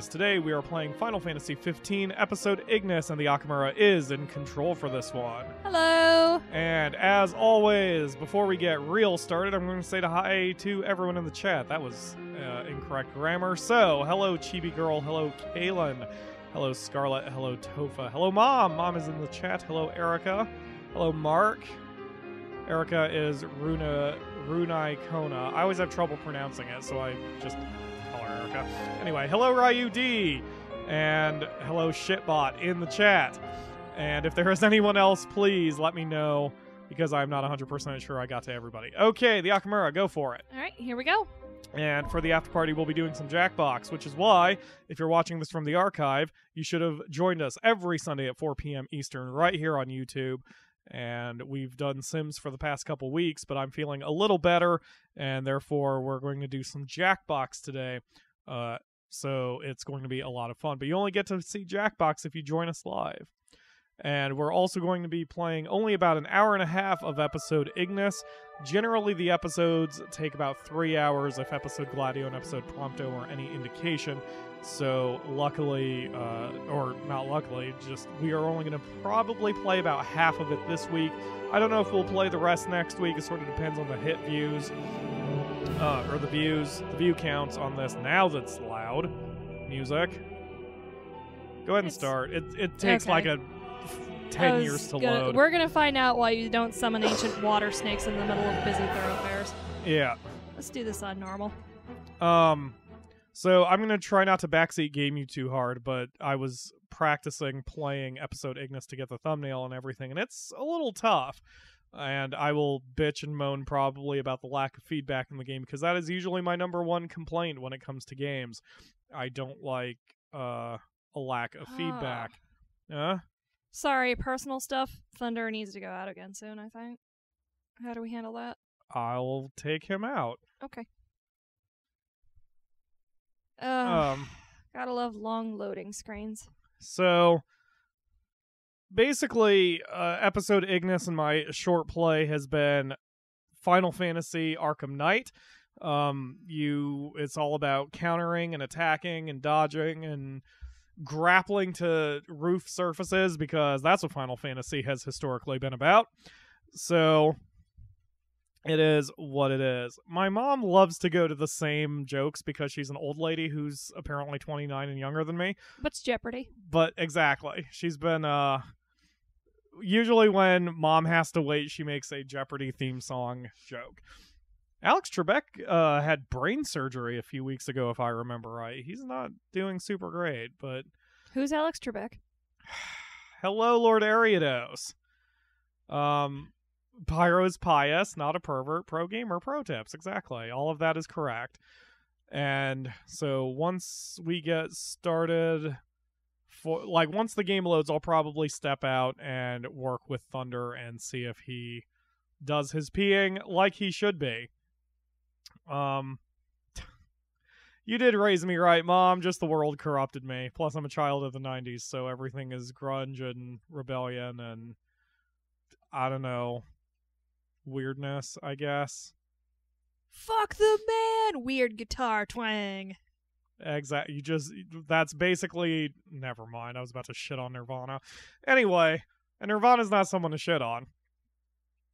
always, today we are playing Final Fantasy 15 episode Ignis, and TheAkamura is in control for this one. Hello! And as always, before we get real started, I'm going to say hi to everyone in the chat. That was incorrect grammar. So, hello Chibi Girl, hello Kaylin, hello Scarlet, hello Tofa, hello Mom. Mom is in the chat. Hello Erica, hello Mark. Erica is Runai Kona. I always have trouble pronouncing it, so I just call her Erica. Anyway, hello Ryu D, and hello Shitbot in the chat. And if there is anyone else, please let me know, because I'm not 100% sure I got to everybody. Okay, TheAkamura, go for it. All right, here we go. And for the after party, we'll be doing some Jackbox, which is why, if you're watching this from the archive, you should have joined us every Sunday at 4 p.m. Eastern right here on YouTube. And we've done Sims for the past couple weeks, but I'm feeling a little better, and therefore we're going to do some Jackbox today. So it's going to be a lot of fun. But you only get to see Jackbox if you join us live. And we're also going to be playing only about an hour and a half of episode Ignis. Generally, the episodes take about 3 hours if episode Gladio and episode Prompto are any indication. So luckily, or not luckily, just we are only going to probably play about half of it this week. I don't know if we'll play the rest next week. It sort of depends on the hit views, or the view counts on this. Now that's loud music. Go ahead and start. It takes okay. like a 10 years to load. We're going to find out why you don't summon ancient water snakes in the middle of busy thoroughfares. Yeah. Let's do this on normal. So I'm going to try not to backseat game you too hard, but I was practicing playing episode Ignis to get the thumbnail and everything, and it's a little tough. And I will bitch and moan probably about the lack of feedback in the game, because that is usually my number one complaint when it comes to games. I don't like a lack of feedback. Sorry, personal stuff. Thunder needs to go out again soon, I think. How do we handle that? I'll take him out. Okay. Gotta love long loading screens. So, basically, episode Ignis in my short play has been Final Fantasy Arkham Knight. It's all about countering and attacking and dodging and grappling to roof surfaces, because that's what Final Fantasy has historically been about. So it is what it is. My mom loves to go to the same jokes because she's an old lady who's apparently 29 and younger than me. What's Jeopardy? But exactly. She's been usually when mom has to wait, she makes a Jeopardy theme song joke. Alex Trebek had brain surgery a few weeks ago, if I remember right. He's not doing super great, but... Who's Alex Trebek? Hello, Lord Ariados. Pyro is pious, not a pervert. Pro gamer, pro tips. Exactly. All of that is correct. And so once we get started... once the game loads, I'll probably step out and work with Thunder and see if he does his peeing like he should be. You did raise me right, Mom. Just the world corrupted me. Plus, I'm a child of the 90s, so everything is grunge and rebellion and, I don't know, weirdness, I guess. Fuck the man! Weird guitar twang. Exactly. That's basically, never mind. I was about to shit on Nirvana. Anyway, and Nirvana's not someone to shit on.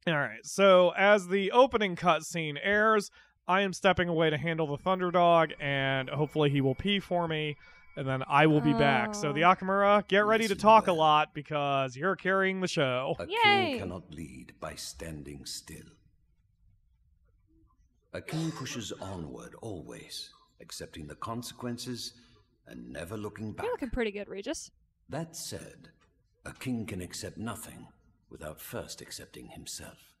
Alright, so as the opening cutscene airs, I am stepping away to handle the Thunderdog, and hopefully he will pee for me, and then I will be back. So TheAkamura, get ready to talk a lot, because you're carrying the show. A Yay! king cannot lead by standing still. A king pushes onward always, accepting the consequences and never looking back. You're looking pretty good, Regis. That said, a king can accept nothing without first accepting himself.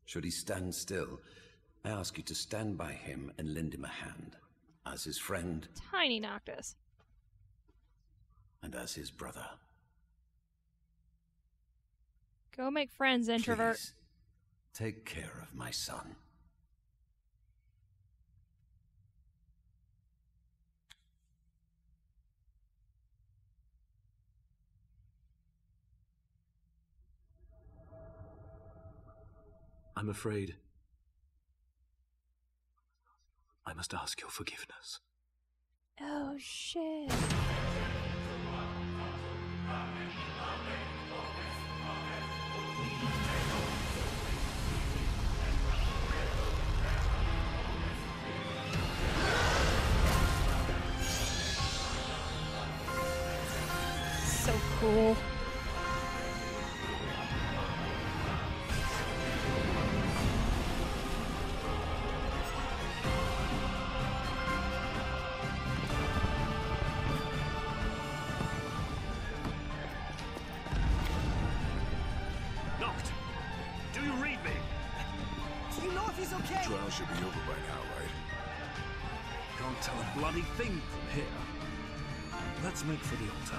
Should he stand still, I ask you to stand by him and lend him a hand, as his friend Tiny Noctis. and as his brother. Go make friends, introvert. Please, take care of my son. I'm afraid I must ask your forgiveness. Oh shit. So cool. Knocked! Do you read me? Do you know if he's okay? Trial should be over by now, right? Can't tell a bloody thing from here. Let's make for the altar.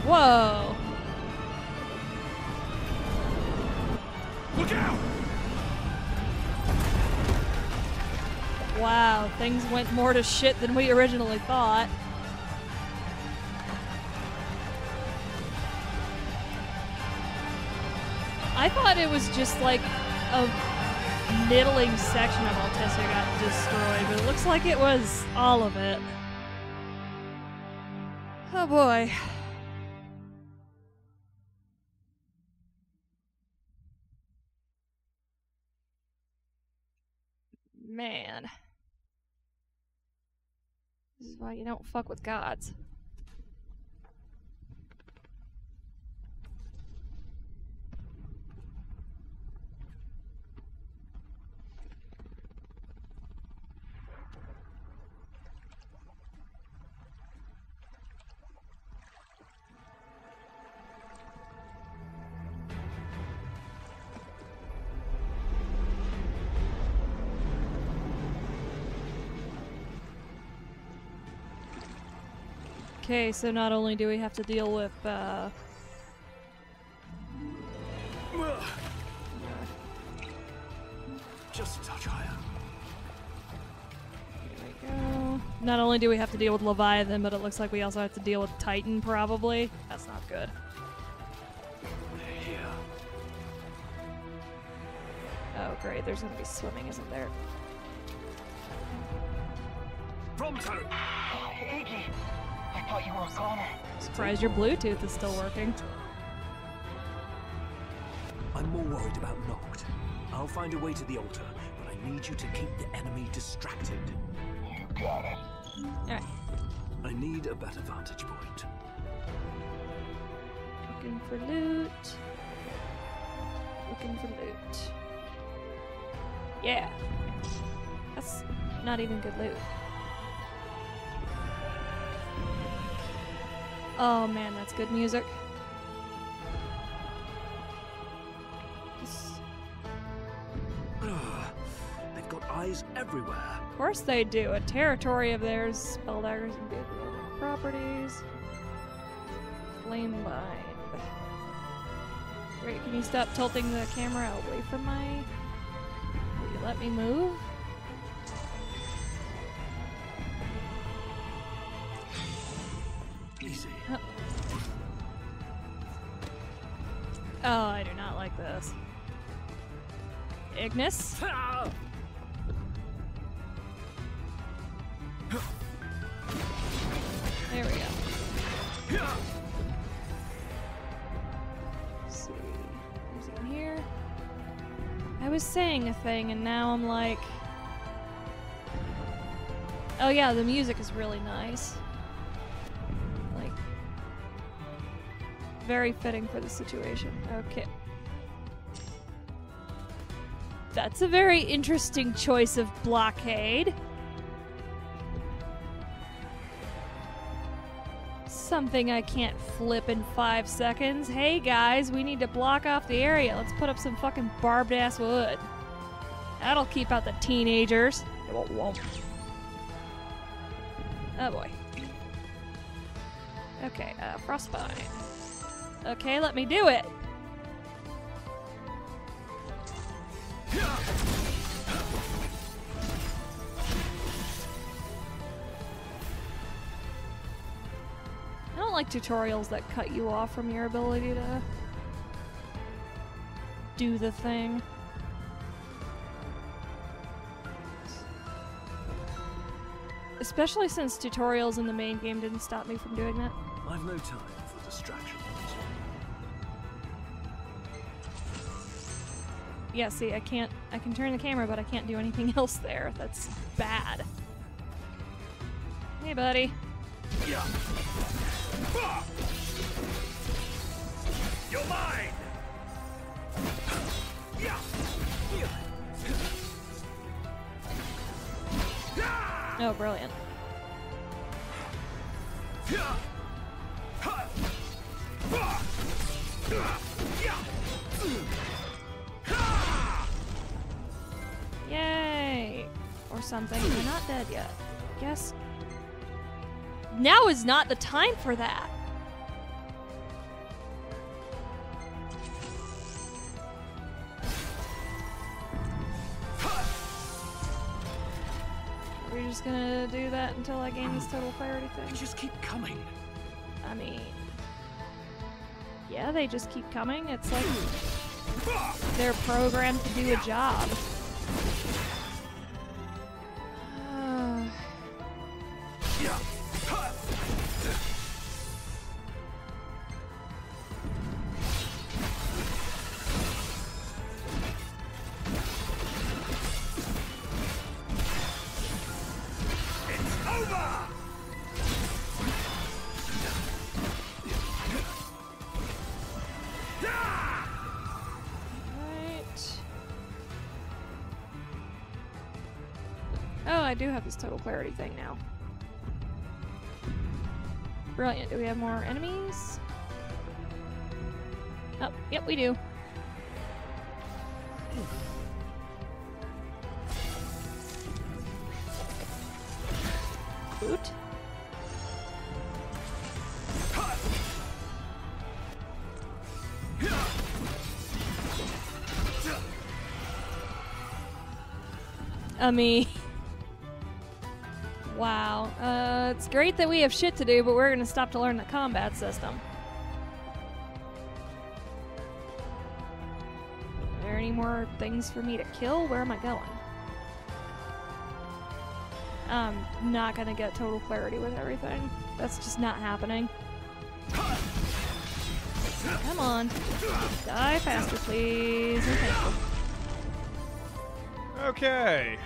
Whoa. Look out! Wow, things went more to shit than we originally thought. I thought it was just like a middling section of Altissia got destroyed, but it looks like it was all of it. Oh boy. Man. This is why you don't fuck with gods. Okay, so not only do we have to deal with, Just a touch higher. There we go. Not only do we have to deal with Leviathan, but it looks like we also have to deal with Titan, probably. That's not good. Here. Oh, great. There's gonna be swimming, isn't there? Pronto! Iggy, I thought you were a goner. Surprised your Bluetooth is still working. I'm more worried about Knocked. I'll find a way to the altar, but I need you to keep the enemy distracted. You got it. Alright. I need a better vantage point. Looking for loot. Looking for loot. Yeah. That's not even good loot. Oh man, that's good music. They've got eyes everywhere. Of course they do. A territory of theirs. Spell daggers and good properties. Flame bind. Wait, can you stop tilting the camera away from my... Will you let me move? Easy. Oh, I do not like this. Ignis? There we go. Let's see. Who's in here? I was saying a thing and now I'm like... Oh yeah, the music is really nice. Like... Very fitting for the situation. Okay. That's a very interesting choice of blockade. Something I can't flip in 5 seconds. Hey guys, we need to block off the area. Let's put up some fucking barbed ass wood. That'll keep out the teenagers. It won't. Oh boy. Okay, frostbite. Okay, let me do it. I don't like tutorials that cut you off from your ability to do the thing. Especially since tutorials in the main game didn't stop me from doing that. I've no time for distractions. Yeah, see, I can turn the camera, but I can't do anything else there. That's bad. Hey, buddy. Yeah. You're mine. Yeah. Oh, brilliant. Yay! Or something. We're not dead yet. Guess. Now is not the time for that. We're just gonna do that until I gain this total clarity They thing. just keep coming. I mean, yeah, they just keep coming. It's like they're programmed to do a job. Oh, I do have this total clarity thing now. Brilliant. Do we have more enemies? Oh, yep, we do. Boot. I mean... Wow. It's great that we have shit to do, but we're gonna stop to learn the combat system. Are there any more things for me to kill? Where am I going? I'm not gonna get total clarity with everything. That's just not happening. Come on. Die faster, please. And thank you. Okay.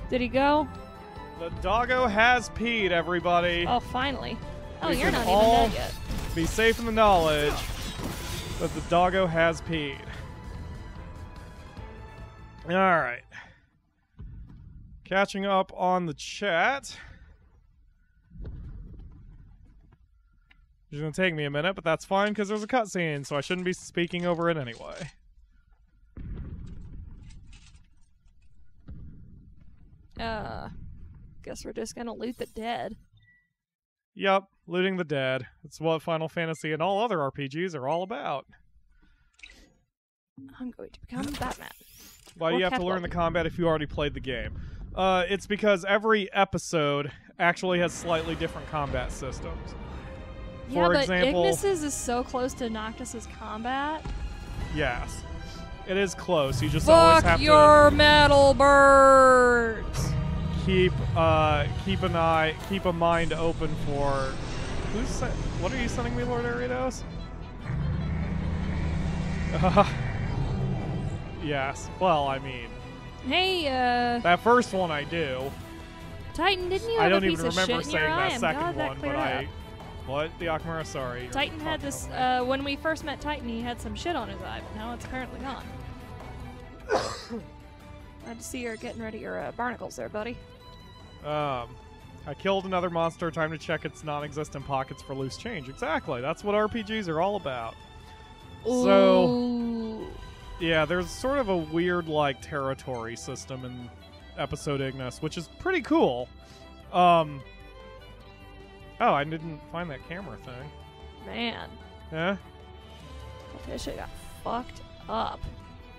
Did he go? The doggo has peed, everybody. Oh, finally. Oh, We you're can not even all dead yet. Be safe in the knowledge that the doggo has peed. Alright. Catching up on the chat. It's going to take me a minute, but that's fine because there's a cutscene, so I shouldn't be speaking over it anyway. Guess we're just gonna loot the dead. Yep, looting the dead. It's what Final Fantasy and all other RPGs are all about. I'm going to become Batman. Why do Or you have to learn the Catwoman. combat if you already played the game? It's because every episode actually has slightly different combat systems. Yeah, For but example, Ignis's is so close to Noctis's combat. yes, it is close. You just always Fuck have your metal birds! to keep a mind open for what are you sending me, Lord Aridos? Yes. Well, I mean, Hey, that first one I do. Titan, didn't you I have don't a piece even of remember shit in your saying eye? that I'm second glad that one, cleared but up. What? TheAkamura, sorry. you're Titan had talking this, over me. when we first met Titan, he had some shit on his eye, but now it's apparently gone. Glad to see you're getting rid of your barnacles there, buddy. I killed another monster. Time to check its non-existent pockets for loose change. Exactly. That's what RPGs are all about. So, Ooh. yeah, there's sort of a weird, like, territory system in episode Ignis, which is pretty cool. Oh, I didn't find that camera thing. Man, Yeah? that shit got fucked up.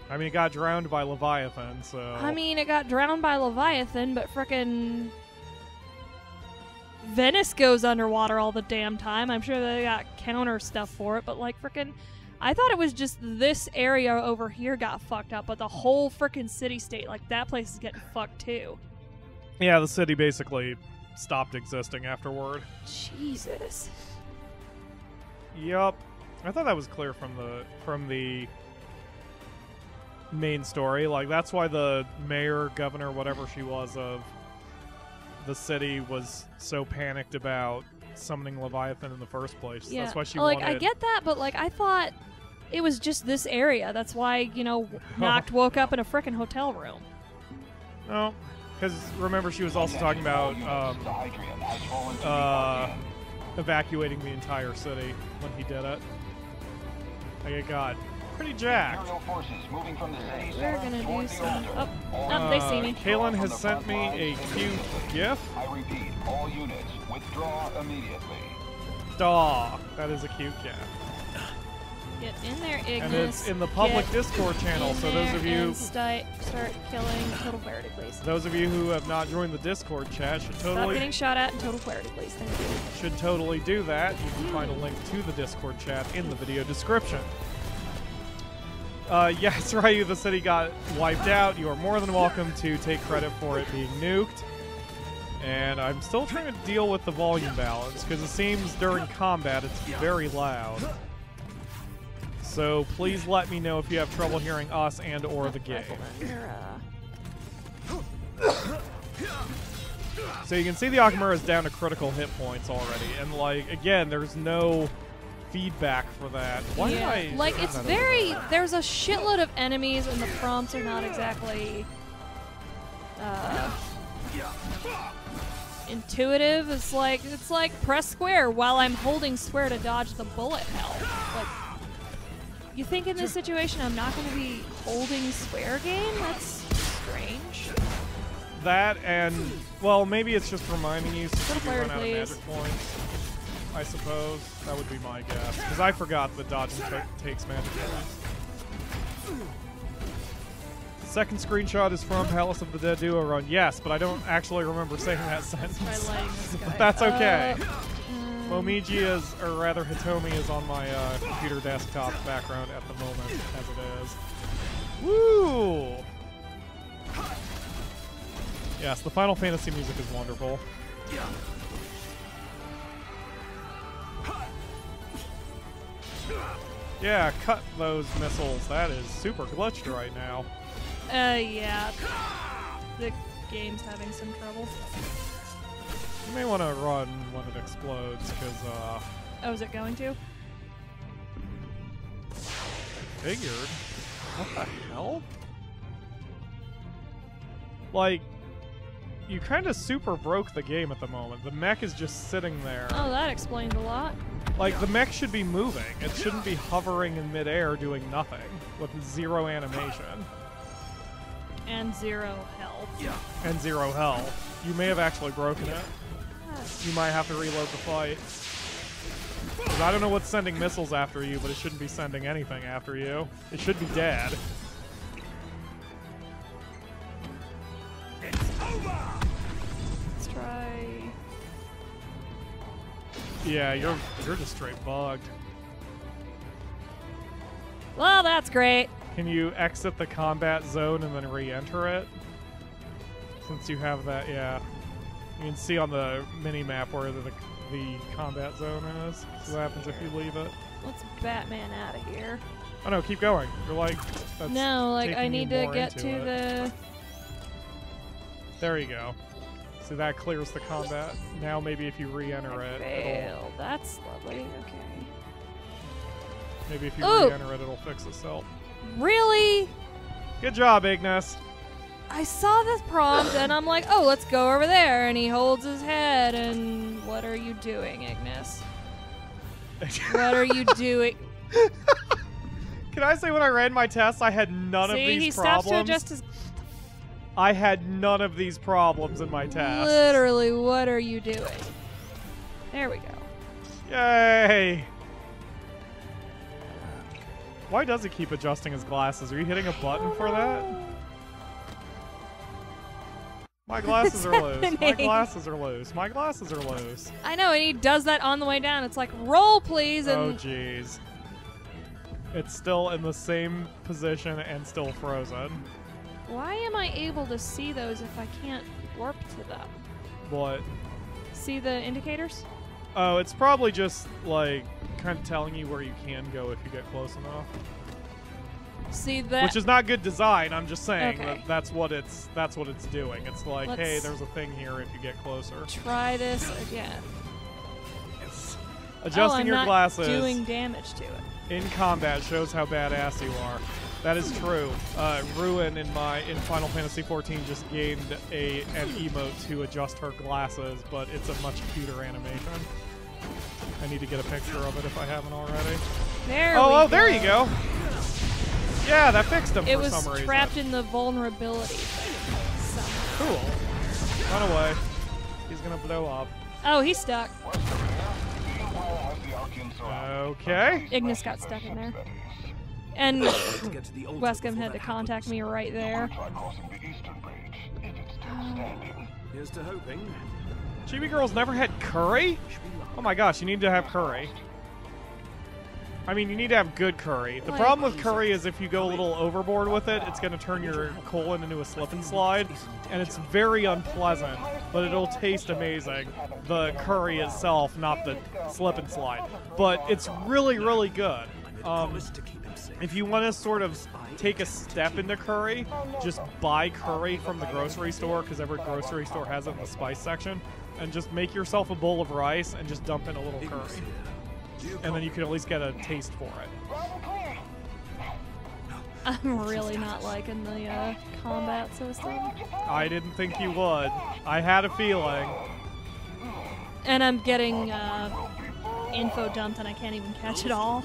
I mean, it got drowned by Leviathan, so... I mean, it got drowned by Leviathan, but frickin'... Venice goes underwater all the damn time. I'm sure they got counter stuff for it, but like frickin', I thought it was just this area over here got fucked up, but the whole frickin' city-state, like that place is getting fucked too. Yeah, the city basically stopped existing afterward. Jesus. Yup. I thought that was clear from the main story. Like, that's why the mayor, governor, whatever she was of the city was so panicked about summoning Leviathan in the first place. Yeah. That's why she like, wanted... I get that, but like I thought it was just this area. That's why, you know, Noct woke up in a frickin' hotel room. No, because remember she was also talking about evacuating the entire city when he did it. Like, it got pretty jacked. We're gonna do some... Oh, they see me. Kalen has sent me a cute GIF. I repeat, all units, withdraw immediately. Daw, that is a cute GIF. Get in there, Ignis. And it's in the public Get Discord channel, in so those there of you... and start killing total clarity, please. Those of you who have not joined the Discord chat should Stop totally... getting shot at and total clarity, please. Thank you. should totally do that. You can find a link to the Discord chat in the video description. Yes, Ryu, the city got wiped out. You are more than welcome to take credit for it being nuked. And I'm still trying to deal with the volume balance, because it seems during combat it's very loud. So please let me know if you have trouble hearing us and or the game. So you can see the Akamura is down to critical hit points already. And like, again, there's no feedback for that. Why did I... Like, it's very... There's a shitload of enemies and the prompts are not exactly... intuitive. It's like press square while I'm holding square to dodge the bullet hell. Like, you think in this situation I'm not going to be holding square game? That's strange. That and, well, maybe it's just reminding you so you run out of please. magic points, I suppose. That would be my guess. Because I forgot that dodging takes magic points. Second screenshot is from Palace of the Dead Duo Run. Yes, but I don't actually remember saying that sentence. Try lighting this guy. But that's okay. Momiji is, or rather Hitomi is on my computer desktop background at the moment, as it is. Woo! Yes, the Final Fantasy music is wonderful. Yeah, cut those missiles. That is super glitched right now. Yeah. The game's having some trouble. You may want to run when it explodes, because, Oh, is it going to? figured. What the hell? Like, you kind of super broke the game at the moment. The mech is just sitting there. Oh, that explains a lot. Like, the mech should be moving. It shouldn't be hovering in midair doing nothing with zero animation. And zero health. And zero health. You may have actually broken it. You might have to reload the fight. 'Cause I don't know what's sending missiles after you, but it shouldn't be sending anything after you. It should be dead. Let's try... Yeah, you're just straight bugged. Well, that's great. Can you exit the combat zone and then re-enter it? Since you have that, yeah. You can see on the mini-map where the combat zone is. So what happens if you leave it? Let's Batman out of here. Oh no, keep going. You're like... That's No, like, I taking you need to more get into to it. the... There you go. So that clears the combat. Now maybe if you re-enter it, Fail. That's lovely. Okay. maybe if you Ooh. re-enter it, it'll fix itself. Really? Good job, Ignis. I saw this prompt and I'm like, oh, let's go over there. And he holds his head and what are you doing, Ignis? What are you doing? Can I say when I ran my tests, I had none of See, these he problems? stops to adjust his... I had none of these problems in my test. Literally, what are you doing? There we go. Yay! Why does he keep adjusting his glasses? Are you hitting a button for that? My glasses are loose. My happening? glasses are loose. My glasses are loose. I know, and he does that on the way down. It's like, roll, please, and Oh, jeez. It's still in the same position and still frozen. why am I able to see those if I can't warp to them? What? See the indicators? Oh, it's probably just, like, kind of telling you where you can go if you get close enough. See that? Which is not good design. I'm just saying Okay. that that's what it's doing. It's like, hey, Let's- there's a thing here if you get closer. Try this again. Adjusting I'm your not glasses doing damage to it. in combat shows how badass you are. That is true. Ruin in Final Fantasy XIV just gained an emote to adjust her glasses, but it's a much cuter animation. I need to get a picture of it if I haven't already. There Oh, we there you go. Yeah, that fixed him It for was some reason. trapped in the vulnerability thing. somehow. Cool. Run away. He's gonna blow up. Oh, he's stuck. Okay. Ignis got stuck in there. And To get to the altar Wescom before had to that contact happens. me right there. Here's to hoping. Chibi Girls never had curry? Wish me luck. Oh my gosh, you need to have curry. I mean, you need to have good curry. The Like- problem with curry is if you go a little overboard with it, it's going to turn your colon into a slip and slide, and it's very unpleasant, but it'll taste amazing. The curry itself, not the slip and slide. But it's really, really good. Promise to keep him safe. If you want to sort of take a step into curry, just buy curry from the grocery store, because every grocery store has it in the spice section, and just make yourself a bowl of rice and just dump in a little Ignis curry. here. Do you And then you copy? can at least get a taste for it. I'm really not liking the combat system. I didn't think you would. I had a feeling. And I'm getting info dumped and I can't even catch it all.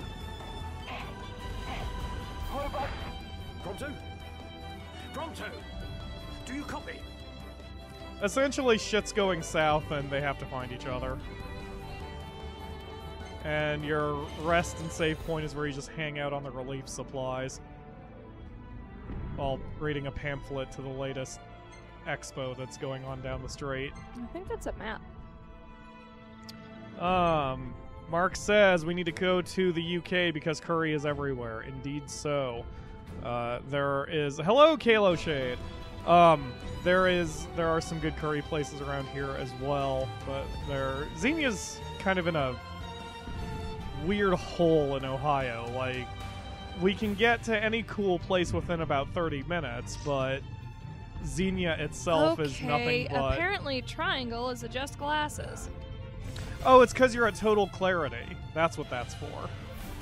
Pronto? Pronto! Do you copy? Essentially, shit's going south and they have to find each other. And your rest and save point is where you just hang out on the relief supplies while reading a pamphlet to the latest expo that's going on down the street. I think that's a map. Mark says we need to go to the UK because curry is everywhere. Indeed so. There is... Hello, Kalo Shade! There are some good curry places around here as well, but Xenia's kind of in a weird hole in Ohio. Like, we can get to any cool place within about 30 minutes, but Xenia itself is nothing but... apparently triangle is adjust glasses. Oh, it's because you're at total clarity. That's what that's for.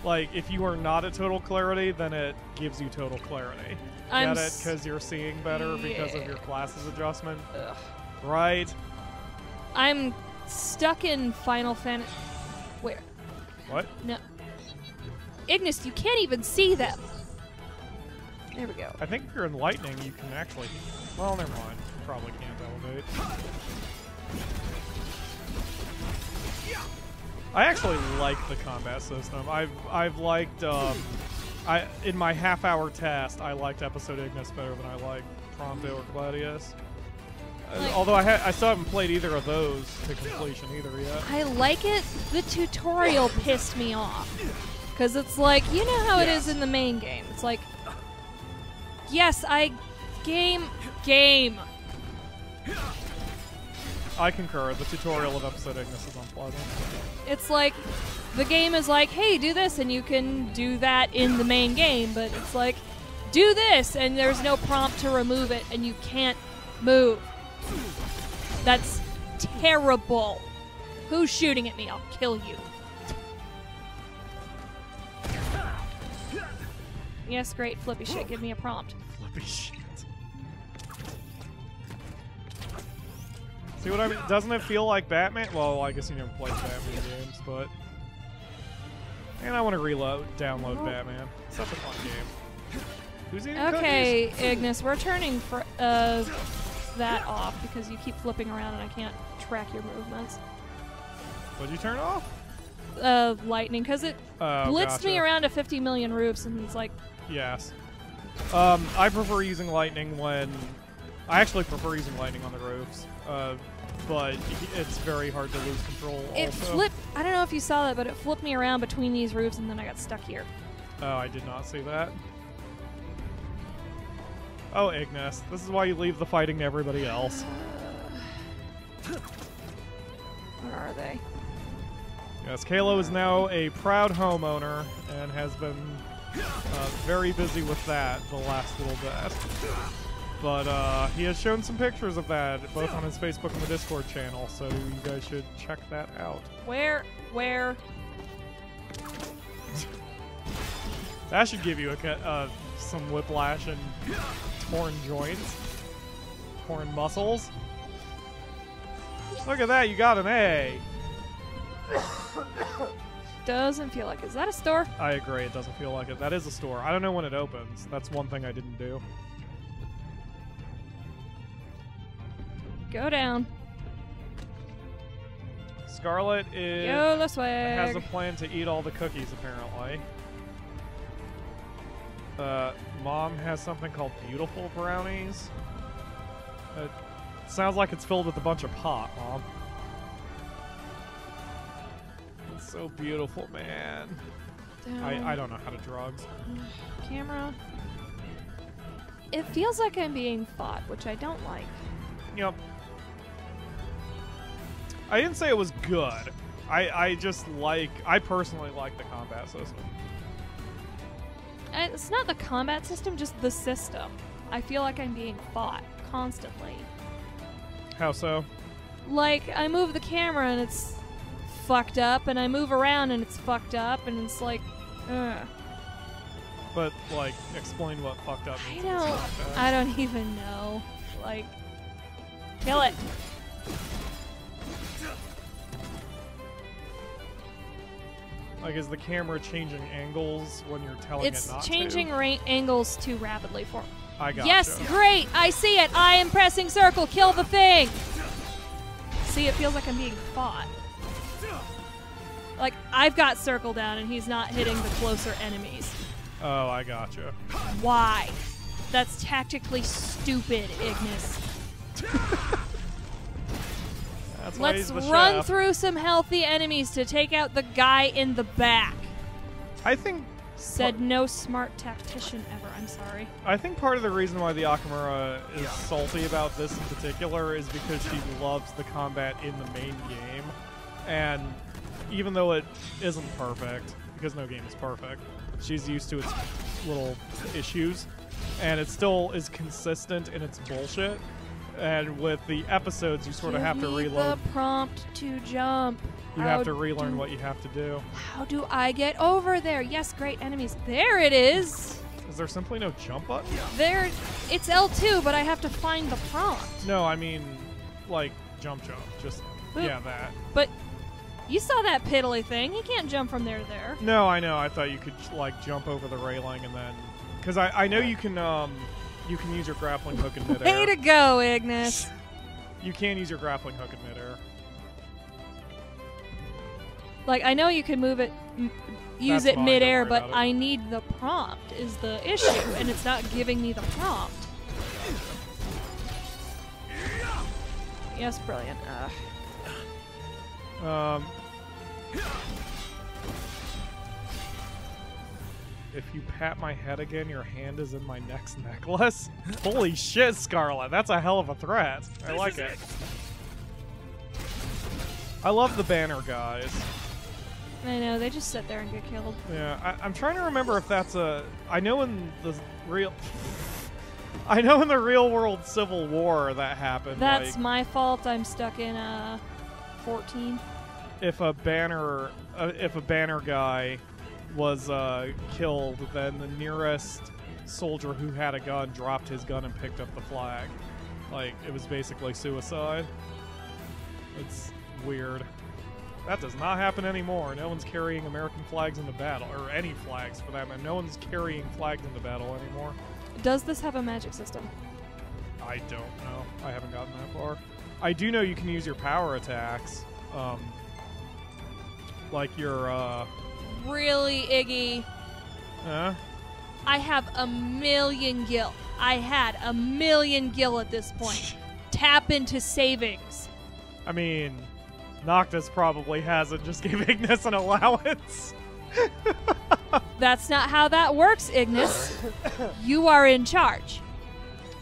Like, if you are not at total clarity, then it gives you total clarity. Get it? Because you're seeing better because of your glasses adjustment? Ugh. Right? I'm stuck in Final Fantasy. Where? What? No. Ignis, you can't even see them. There we go. I think if you're in lightning, you can actually... Well, never mind. You probably can't elevate. I actually like the combat system. I've liked... in my half-hour test, I liked Episode Ignis better than I liked Prompto or Gladius. Although I still haven't played either of those to completion either yet. I like it. The tutorial pissed me off. Because it's like, you know how it is in the main game. It's like, yes, game. I concur. The tutorial of Episode Ignis is unpleasant. It's like, the game is like, hey, do this, and you can do that in the main game. But it's like, do this, and there's no prompt to remove it, and you can't move. That's terrible. Who's shooting at me? I'll kill you. Yes, great. Flippy shit. Give me a prompt. Flippy shit. See what I mean? Doesn't it feel like Batman? Well, I guess you never played Batman games, but... And I want to download Batman. Such a fun game. Who's eating Okay, Ignis, we're turning that off because you keep flipping around and I can't track your movements. cookies? What'd you turn off? Lightning, because it Oh, blitzed me gotcha. around to 50 million roofs, and it's like, Yes. I prefer using lightning when I actually prefer using lightning on the roofs, but it's very hard to lose control. It also. flipped. I don't know if you saw that, but it flipped me around between these roofs, and then I got stuck here. Oh, I did not see that. Oh, Ignis, this is why you leave the fighting to everybody else. Where are they? Yes, Kalo is now a proud homeowner and has been very busy with that the last little bit. But he has shown some pictures of that, both on his Facebook and the Discord channel, so you guys should check that out. Where? That should give you some whiplash and torn joints, torn muscles. Look at that, you got an A. Doesn't feel like it. Is that a store? I agree, it doesn't feel like it. That is a store. I don't know when it opens. That's one thing I didn't do. Go down. Scarlet Yo, swag. has a plan to eat all the cookies, apparently. Mom has something called Beautiful Brownies. It sounds like it's filled with a bunch of pot, Mom. It's so beautiful, man. I don't know how to drugs. Camera. It feels like I'm being fought, which I don't like. Yep. I didn't say it was good. I personally like the combat system. And it's not the combat system, just the system. I feel like I'm being fought constantly. How so? Like, I move the camera and it's fucked up, and I move around and it's fucked up, and it's like, ugh. But, like, explain what fucked up means. I don't even know. Like, kill it. Like, is the camera changing angles when you're telling it not to? It's changing angles too rapidly for me. I got Yes, great! I see it! I am pressing circle! Kill the thing! See, it feels like I'm being fought. Like, I've got circle down and he's not hitting the closer enemies. Oh, I gotcha. Why? That's tactically stupid, Ignis. That's why Let's he's the run chef. through some healthy enemies to take out the guy in the back. I think Said no smart tactician ever. I'm sorry. I think part of the reason why the Akamura is salty about this in particular is because she loves the combat in the main game. And even though it isn't perfect, because no game is perfect, she's used to its little issues. And it still is consistent in its bullshit. And with the episodes, you sort of have to reload. The prompt to jump. You have to relearn what you have to do. How do I get over there? Yes, great enemies. There it is. Is there simply no jump button? There, it's L2, but I have to find the prompt. No, I mean, like, jump. Just, Boop. yeah, that. But you saw that piddly thing. He can't jump from there to there. No, I know. I thought you could, like, jump over the railing and then... Because I know you can use your grappling hook in midair. Way to go, Ignis. You can use your grappling hook in midair. Like, I know you can move it, use That's it fine, midair, don't worry but about it. I need the prompt is the issue, and it's not giving me the prompt. Yes, brilliant. If you pat my head again, your hand is in my next necklace. Holy shit, Scarlet. That's a hell of a threat. I like it. I love the banner guys. I know, they just sit there and get killed. Yeah, I'm trying to remember if that's a... I know in the real world Civil War that happened. That's like, my fault. I'm stuck in 14. if a banner guy was killed, then the nearest soldier who had a gun dropped his gun and picked up the flag. Like, it was basically suicide. It's weird. That does not happen anymore. No one's carrying American flags into battle, or any flags for that matter. No one's carrying flags into battle anymore. Does this have a magic system? I don't know. I haven't gotten that far. I do know you can use your power attacks. Like your, Really, Iggy? Huh? I have a million gil. I had 1 million gil at this point. Tap into savings. I mean, Noctis probably hasn't. Just gave Ignis an allowance. That's not how that works, Ignis. You are in charge.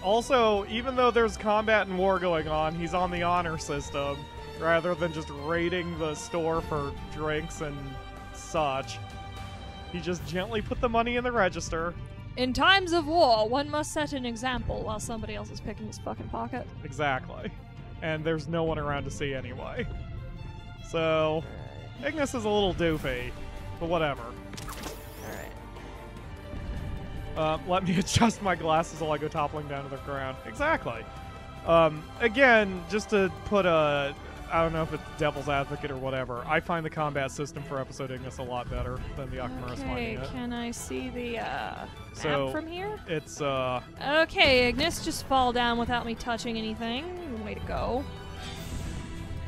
Also, even though there's combat and war going on, he's on the honor system rather than just raiding the store for drinks and such. He just gently put the money in the register. In times of war, one must set an example while somebody else is picking his fucking pocket. Exactly. And there's no one around to see anyway. So, Ignis is a little doofy, but whatever. Let me adjust my glasses while I go toppling down to the ground. Exactly. Again, just to put a... I don't know if it's devil's advocate or whatever. I find the combat system for episode Ignis a lot better than the Akamura's finding it. Can I see the map from here? It's Okay, Ignis, just fall down without me touching anything. Way to go.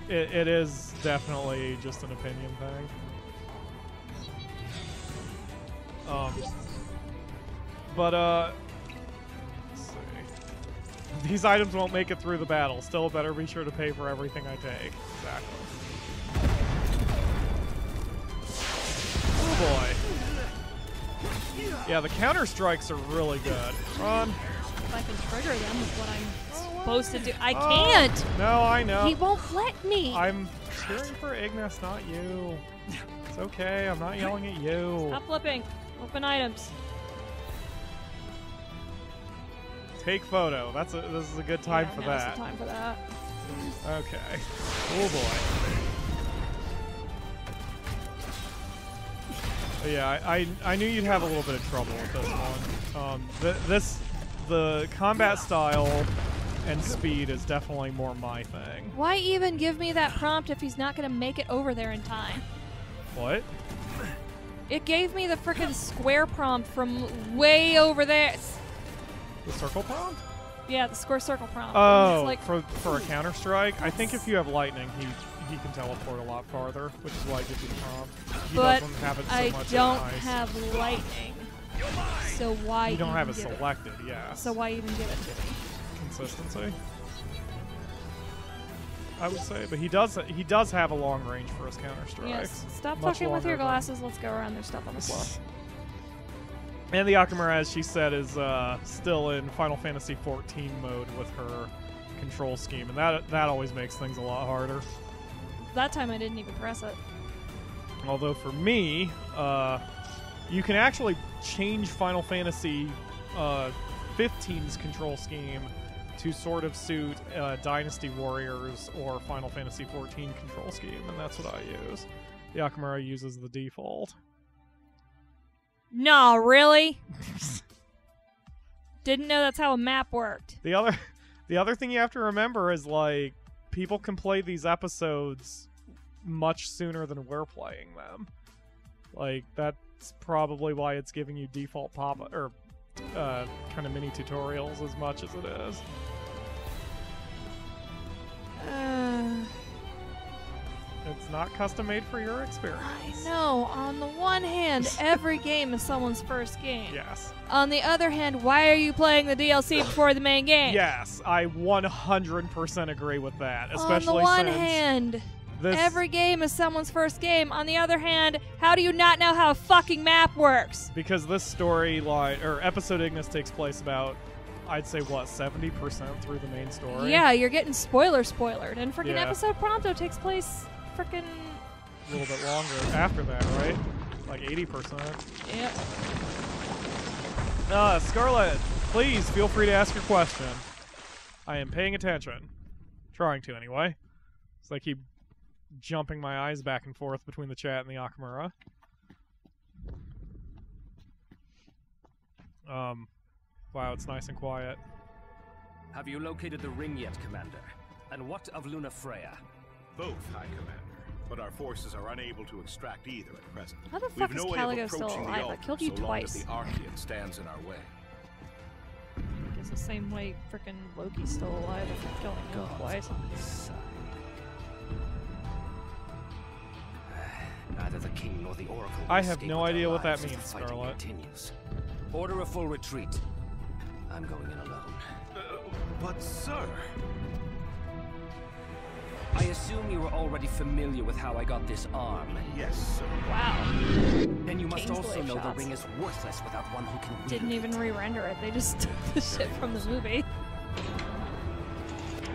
It is definitely just an opinion thing. Let's see. These items won't make it through the battle. Still better be sure to pay for everything I take. Exactly. Oh boy. Yeah, the counter strikes are really good. Run. If I can trigger them with what I'm supposed to do. I can't! No, I know. He won't let me! I'm cheering for Ignis, not you. It's okay, I'm not yelling at you. Stop flipping. Open items. Take photo. This is a good time for now's that. the time for that. Okay. Oh boy. But yeah, I knew you'd have a little bit of trouble with this one. The combat style and speed is definitely more my thing. Why even give me that prompt if he's not going to make it over there in time? What? It gave me the frickin' square prompt from way over there. The circle prompt? Yeah, the square circle prompt. Oh, it's like, for a counter strike? I think if you have lightning, he can teleport a lot farther, which is why I give you the prompt. He but doesn't have it so I much don't in ice. have lightning. So why You don't have even it give selected, yes. So why even give it to me? Consistency, I would say, but he does have a long range for his counter strikes. Yes. Stop Much fucking with your longer than- glasses. Let's go around. There's stuff on the floor. And the Akamura, as she said, is still in Final Fantasy XIV mode with her control scheme, and that always makes things a lot harder. That time I didn't even press it. Although for me, you can actually change Final Fantasy 15's control scheme to sort of suit Dynasty Warriors or Final Fantasy XIV control scheme, and that's what I use. The Akamura uses the default. No, really? Didn't know that's how a map worked. The other thing you have to remember is, like, people can play these episodes much sooner than we're playing them. Like, that's probably why it's giving you default pop or kind of mini tutorials as much as it is. It's not custom made for your experience. I know. On the one hand, every game is someone's first game. Yes. On the other hand, why are you playing the DLC before the main game? Yes, I 100% agree with that. Especially on the one since hand, this... every game is someone's first game. On the other hand, how do you not know how a fucking map works? Because this storyline, or episode Ignis takes place about, I'd say, what, 70% through the main story? Yeah, you're getting spoilered. And freaking Yeah. episode Prompto takes place freaking... A little bit longer after that, right? Like 80%. Yep. Scarlet, please feel free to ask your question. I am paying attention. Trying to, anyway. So I keep jumping my eyes back and forth between the chat and the Akamura. Wow, it's nice and quiet. Have you located the ring yet, Commander? And what of Luna Freya? Both, High Commander. But our forces are unable to extract either at present. How the We fuck have is no way of Caligo still approaching the alive? I altar killed you so long as twice. the Archean stands in our way. It's the same way freaking Loki's still alive if you're killing him twice. Neither the king nor the oracle. I have no idea what that means, Scarlet. Continues. Order a full retreat. I'm going in alone. But sir... I assume you were already familiar with how I got this arm. Yes, sir. Wow. Then you must also Kingsblade know the shots. ring is worthless without one who can Didn't wield even re-render it. They just took the shit from the movie.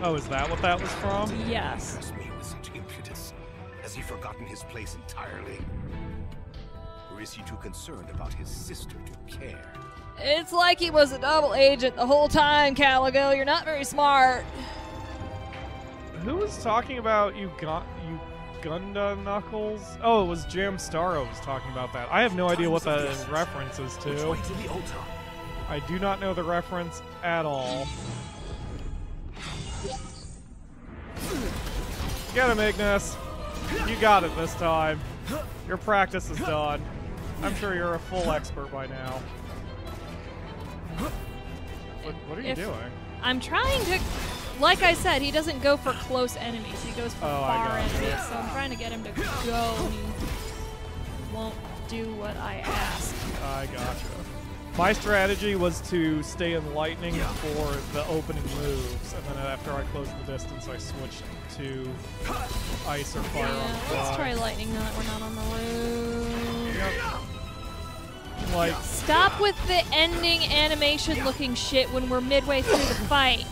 Oh, is that what that was from? Yes. Address me with such impetus. Has he forgotten his place entirely? Or is he too concerned about his sister to care? It's like he was a double agent the whole time, Caligo. You're not very smart. Who was talking about Gunda Knuckles? Oh, it was Jam Starro was talking about that. I have no idea what the reference is Which to. way to the altar? I do not know the reference at all. Get him, Ignis. You got it this time. Your practice is done. I'm sure you're a full expert by now. What are you doing? I'm trying to... Like I said, he doesn't go for close enemies. He goes for far gotcha. enemies. So I'm trying to get him to go, and he won't do what I ask. I gotcha. My strategy was to stay in lightning for the opening moves, and then after I closed the distance, I switched to ice or fire on the Yeah, fly. let's try lightning now that we're not on the roof. Yep. Like, Stop with the ending animation looking shit when we're midway through the fight.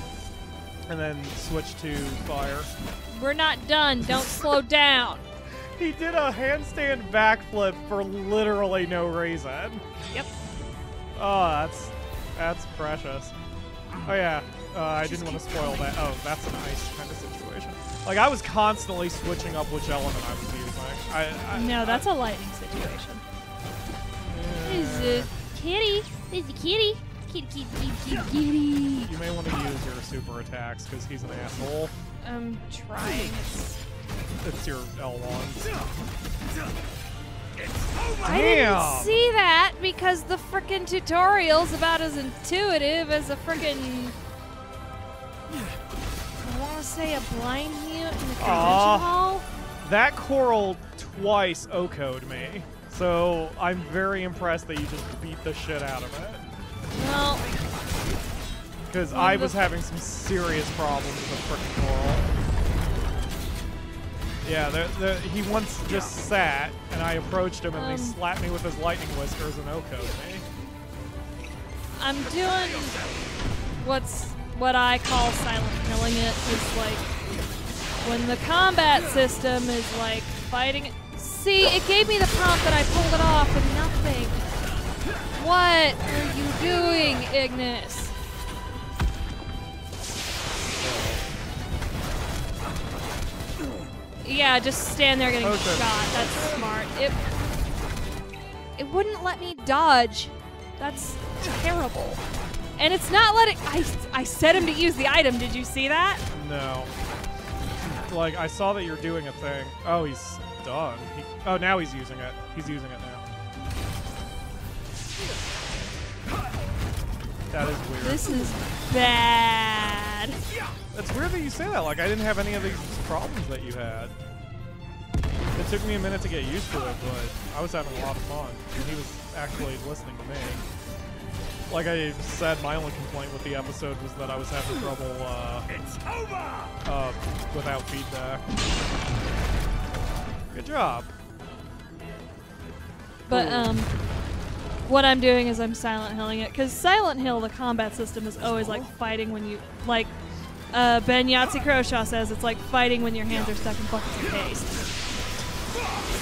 and then switch to fire. We're not done. Don't slow down. He did a handstand backflip for literally no reason. Yep. Oh, that's precious. Oh yeah, I didn't want to spoil that. Oh, that's an ice kind of situation. Like, I was constantly switching up which element I was using. No, that's a lightning situation. There's a kitty. There's a kitty. Kitty, kitty, kitty, kitty, kitty. You may want to use your super attacks because he's an asshole. I'm trying. It's your L1. I didn't see that because the frickin' tutorial's about as intuitive as a frickin'... I want to say a blind mute in the convention hall. That coral twice O-code me. So I'm very impressed that you just beat the shit out of it. Well, Because I was having some serious problems with frickin' coral. Yeah, he once just sat, and I approached him, and he slapped me with his lightning whiskers and O-code me. I'm doing what I call silent killing it. Is like when the combat system is like fighting. See, it gave me the prompt that I pulled it off and nothing. What are you doing, Ignis? Yeah, just stand there getting shot. That's smart. It wouldn't let me dodge. That's terrible. And it's not letting... I set him to use the item. Did you see that? No. Like, I saw that you're doing a thing. Oh, he's done. Oh, now he's using it. He's using it now. That is weird. This is bad. It's weird that you say that. Like, I didn't have any of these problems that you had. It took me a minute to get used to it, but I was having a lot of fun. And he was actually listening to me. Like I said, my only complaint with the episode was that I was having trouble without feedback. Good job. But, what I'm doing is I'm Silent Hilling it. Because Silent Hill, the combat system, is always like fighting when you... Like, Ben Yahtzee Croshaw says, it's like fighting when your hands are stuck in buckets of paste.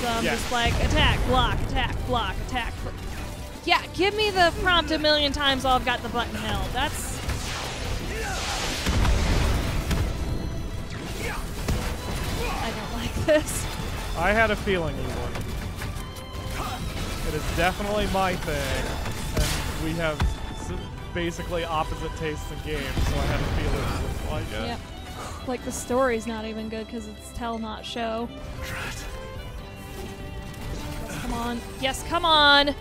So I'm just like, attack, block, attack, block, attack. Yeah, give me the prompt a million times while I've got the button held. That's... I don't like this. I had a feeling you would. It is definitely my thing, and we have basically opposite tastes in games, so I had a feeling you wouldn't like it. Yep. Like, the story's not even good because it's tell, not show. Yes, come on. Yes, come on!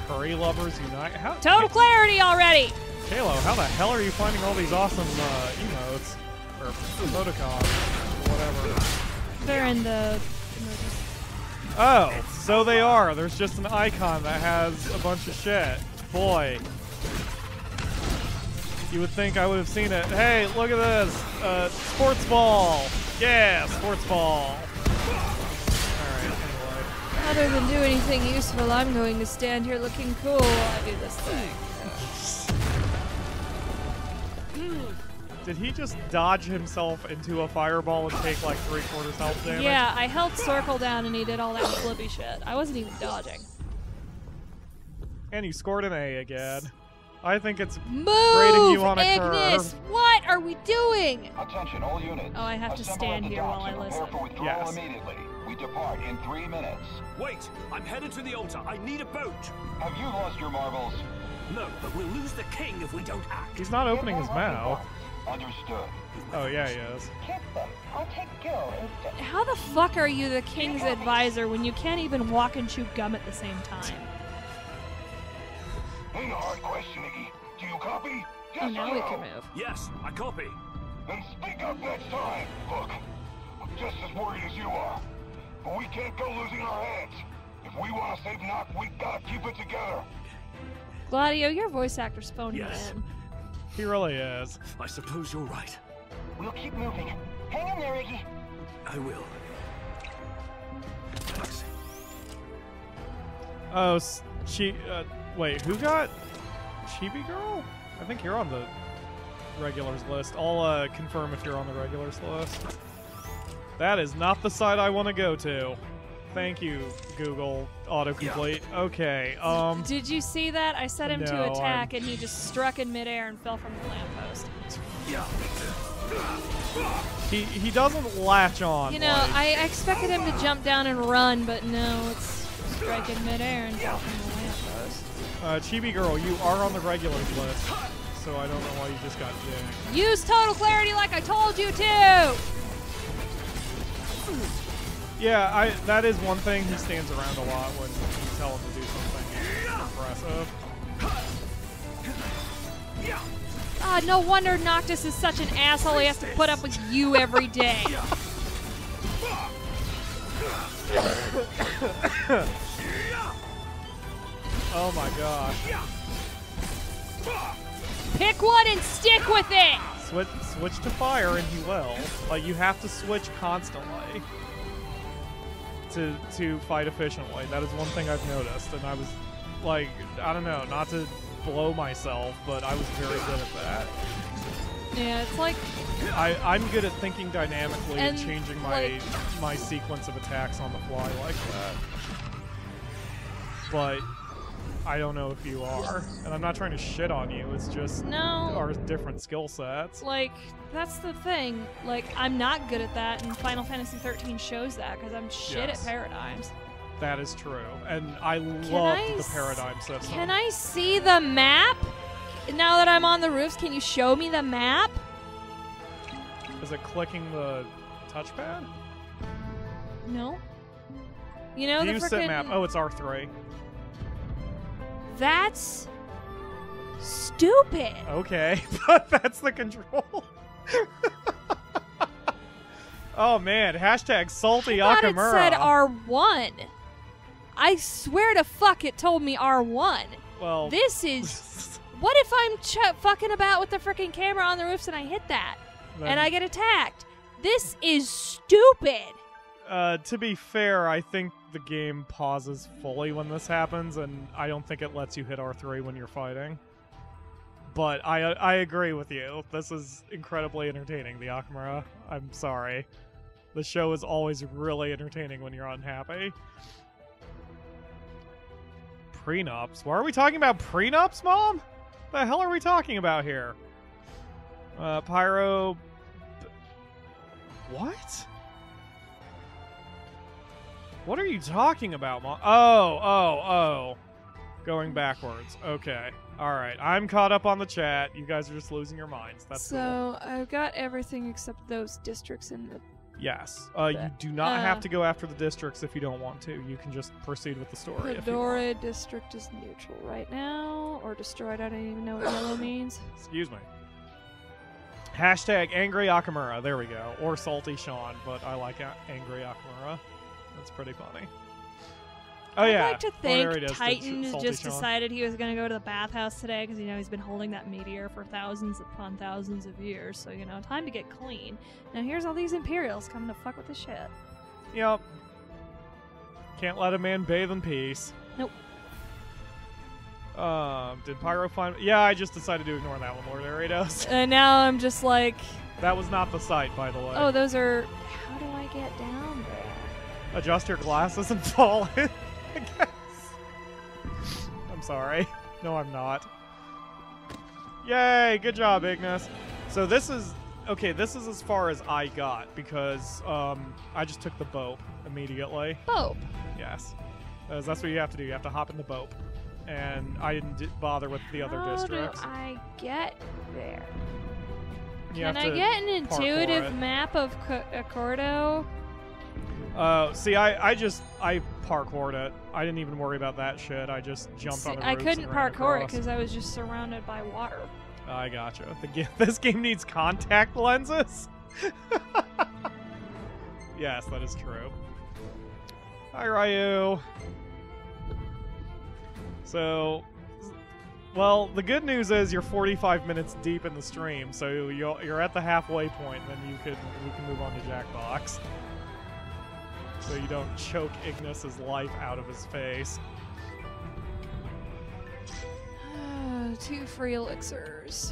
Curry lovers unite. Total clarity already! Halo, how the hell are you finding all these awesome emotes? Or emoticons, or whatever. They're in the... Oh, So they are. There's just an icon that has a bunch of shit. Boy. You would think I would have seen it. Hey, look at this. Sports ball. Yeah, sports ball. Alright, anyway. Rather than do anything useful, I'm going to stand here looking cool while I do this thing. Did he just dodge himself into a fireball and take like 3/4 health damage? Yeah, I held circle down and he did all that flippy shit. I wasn't even dodging. And you scored an A again. I think it's Move, grading you on a Ignis! curve. What are we doing? Attention, all units. Oh, I have to Assemble stand at the here while docks I and listen. prepare for withdrawal Yes. immediately. We depart in 3 minutes. Wait! I'm headed to the altar. I need a boat. Have you lost your marbles? No, but we'll lose the king if we don't act. He's not opening his mouth. Understood. Oh, yeah, he is. Keep them. I'll take Gil instead. How the fuck are you the king's advisor when you can't even walk and chew gum at the same time? Ain't a hard question, Iggy. Do you copy? Yes Oh, now or we no? can move. Yes, I copy. Then speak up next time. Look, I'm just as worried as you are. But we can't go losing our heads. If we want to save Noct, we gotta keep it together. Gladio, your voice actor's phoning Yes. in. He really is. I suppose you're right. We'll keep moving. Hang in there, Iggy. I will. Thanks. Oh, wait, who got Chibi Girl? I think you're on the regulars list. I'll confirm if you're on the regulars list. That is not the side I want to go to. Thank you, Google autocomplete. Okay, Did you see that? I set him No, to attack and he just struck in midair and fell from the lamppost. Yeah. he doesn't latch on. You know, like- I expected him to jump down and run, but no, it's strike in midair and fall from the lamppost. Chibi Girl, you are on the regulars list, so I don't know why you just got dinged. Use total clarity like I told you to! Yeah, that is one thing. He stands around a lot when you tell him to do something impressive. Ah, no wonder Noctis is such an asshole. He has to put up with you every day. Oh my gosh. Pick one and stick with it! Switch to fire and he will. Like, you have to switch constantly to fight efficiently. That is one thing I've noticed, and I was like, I don't know, not to blow myself, but I was very good at that. Yeah, it's like, I'm good at thinking dynamically and And, changing like- my sequence of attacks on the fly like that. But I don't know if you are. And I'm not trying to shit on you, it's just no. our different skill sets. Like, that's the thing. Like, I'm not good at that, and Final Fantasy 13 shows that, because I'm shit Yes. at paradigms. That is true. And I I loved the s- paradigm system. Can I see the map? Now that I'm on the roofs, can you show me the map? Is it clicking the touchpad? No. You know the View sit map. frickin'... Oh, it's R3. That's... stupid. Okay, but that's the control. Oh man, hashtag salty I thought Akamura. it said R1. I swear to fuck it told me R1. Well, This is... What if I'm fucking about with the freaking camera on the roofs and I hit that? then, And I get attacked? This is stupid. to be fair, I think the game pauses fully when this happens, and I don't think it lets you hit R3 when you're fighting. But I agree with you. This is incredibly entertaining, TheAkamura. I'm sorry. The show is always really entertaining when you're unhappy. Prenups? Why are we talking about prenups, Mom? The hell are we talking about here? Pyro... What? What are you talking about, Mom? Oh. Going backwards. Okay. Alright. I'm caught up on the chat. You guys are just losing your minds. That's cool. So I've got everything except those districts in the... Yes. You do not have to go after the districts if you don't want to. You can just proceed with the story. if you want. Pedora district is neutral right now, or destroyed. I don't even know what yellow means. Excuse me. Hashtag Angry Akamura. There we go. Or Salty Sean, but I like Angry Akamura. That's pretty funny. Oh yeah. I'd like to there think it is, the Titan salty just Sean. decided he was going to go to the bathhouse today because, he's been holding that meteor for thousands upon thousands of years. So, time to get clean. Now here's all these Imperials coming to fuck with the shit. Yep. Can't let a man bathe in peace. Nope. Did Pyro find... Yeah, I just decided to ignore that one, Lord Aridos. And now I'm just like... That was not the site, by the way. Oh, those are... How do I get down there? Adjust your glasses and fall in, I guess. I'm sorry. No, I'm not. Yay! Good job, Ignis. So this is... Okay, this is as far as I got, because I just took the boat immediately. Boat? Yes. That's what you have to do. You have to hop in the boat. And I didn't bother with the other districts. How do I get there? You Can have I to get an parkour intuitive it. map of Accordo? See, I parkoured it. I didn't even worry about that shit. I just jumped on the I roofs couldn't and ran parkour it across. because I was just surrounded by water. I gotcha. This game needs contact lenses? Yes, that is true. Hi, Ryu. So, well, the good news is you're 45 minutes deep in the stream, so you're at the halfway point, and then we can move on to Jackbox. So you don't choke Ignis's life out of his face. 2 free elixirs.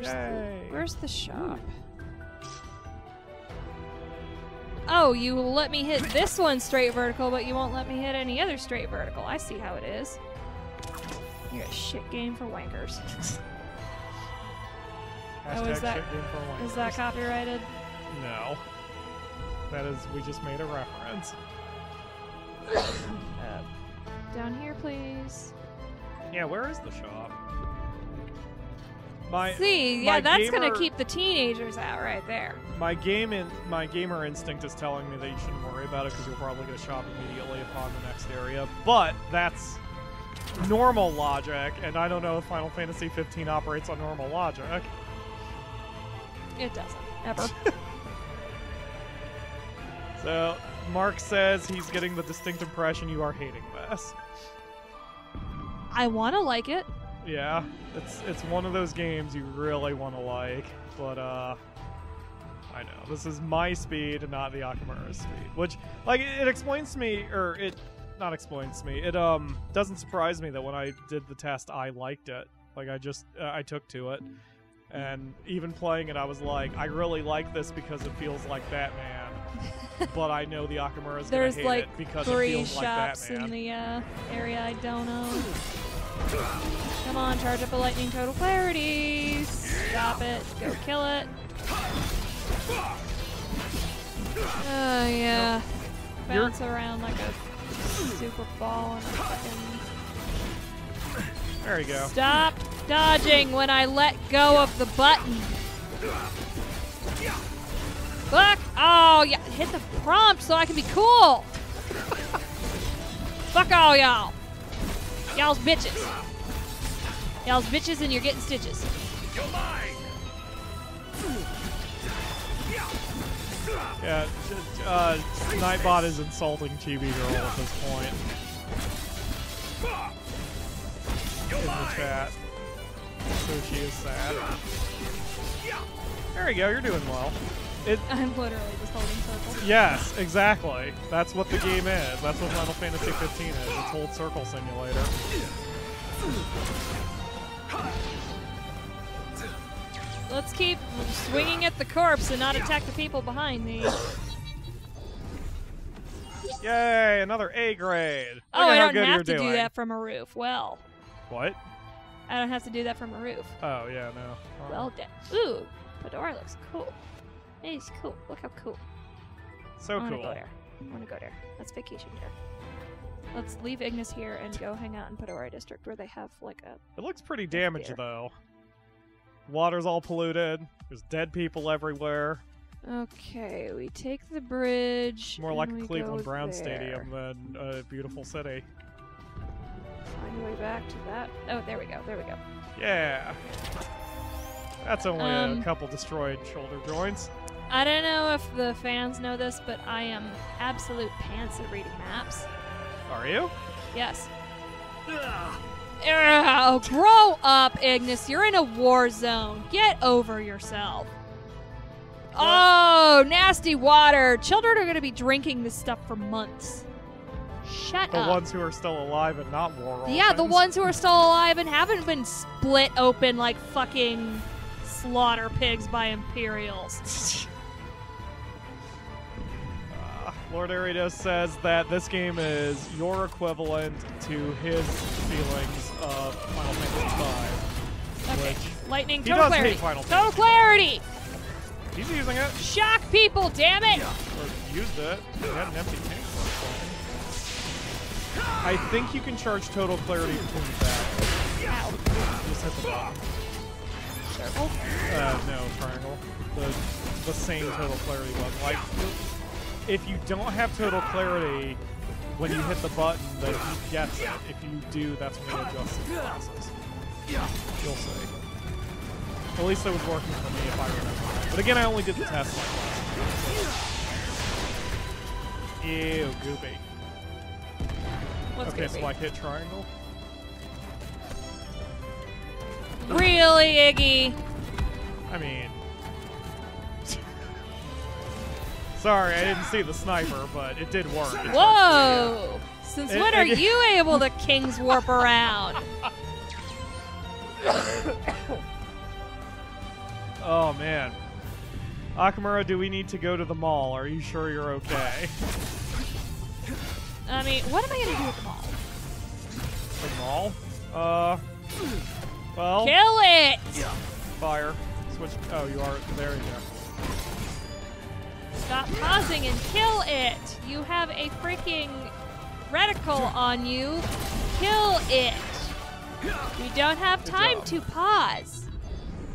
Yay. Where's the shop? Oh, you will let me hit this one straight vertical, but you won't let me hit any other straight vertical. I see how it is. You're a shit game for wankers. Hashtag is that- shit game for wankers. Is that copyrighted? No. That is, we just made a reference. Down here, please. Yeah, where is the shop? See, my yeah, that's gonna gamer- keep the teenagers out right there. My gamer instinct is telling me that you shouldn't worry about it because you'll probably get a shop immediately upon the next area. But that's normal logic, and I don't know if Final Fantasy 15 operates on normal logic. It doesn't. Ever. So, Mark says he's getting the distinct impression you are hating this. I wanna like it. Yeah, it's one of those games you really want to like, but I know this is my speed and not TheAkamura's speed, which it explains to me, or it not explains to me. It doesn't surprise me that when I did the test, I liked it. Like I took to it, and even playing it, I was like, I really like this because it feels like Batman. But I know TheAkamura's gonna There's hate like it because it 3 feels like shops Batman. in the area I don't own. Come on, charge up a lightning total clarity. Stop it. Go kill it. Oh yeah. Bounce around like a super ball and a fucking. There you go. Stop dodging when I let go of the button. Fuck! Oh, yeah, hit the prompt so I can be cool. Fuck all y'all. Y'all's bitches. Y'all's bitches and you're getting stitches. You're mine. Yeah, Nightbot is insulting Chibi Girl at this point. In the chat. So she is sad. There you go, you're doing well. I'm literally just holding circles. Yes, exactly. That's what the game is. That's what Final Fantasy 15 is. It's Hold Circle Simulator. Let's keep swinging at the corpse and not attack the people behind me. Yay, another A grade. Look Oh, at I how don't good have you're to doing. do that from a roof. Well, What? I don't have to do that from a roof. Oh, yeah, no. Well done. Ooh, Fedora looks cool. He's cool. Look how cool. So I wanna cool. go there. I want to go there. Let's vacation there. Let's leave Ignis here and go hang out in Fedora District where they have like a... It looks pretty damaged, Dear. though. Water's all polluted. There's dead people everywhere. Okay, we take the bridge. More and like we a Cleveland go Browns there. stadium than a beautiful city. Find a way back to that. Oh, there we go. There we go. Yeah. That's only a Um, couple destroyed shoulder joints. I don't know if the fans know this, but I am absolute pants at reading maps. Are you? Yes. Ugh, grow up, Ignis. You're in a war zone. Get over yourself. Oh, nasty water. Children are going to be drinking this stuff for months. Shut The up. ones who are still alive and not war orphans. Yeah, the ones who are still alive and haven't been split open like fucking slaughter pigs by Imperials. Lord Aridos says that this game is your equivalent to his feelings of Final Fantasy V. Okay, Which lightning, he total does clarity. hate Final Total Fantasy. clarity! He's using it. Shock people, damn it! Or used it. He had an empty tank for a second. I think you can charge total clarity between that. Just hit the button. Circle? No, triangle. The same total clarity button. Like, if you don't have total clarity, when you hit the button, then he gets it. If you do, that's when he adjusts the glasses. You'll see. At least it was working for me if I remember right. But again, I only did the test like last week. Ew, goopy. What's Okay, goopy? so I hit triangle. Really, Iggy? I mean... Sorry, I didn't see the sniper, but it did work. It Whoa! Since It- when are it- you able to King's Warp around? Oh, man. Akamura, do we need to go to the mall? Are you sure you're okay? I mean, what am I gonna do with the mall? The mall? Well... Kill it! Fire. Switch... Oh, you are... There you go. Stop pausing and kill it! You have a freaking reticle on you. Kill it! We don't have Good time job. to pause.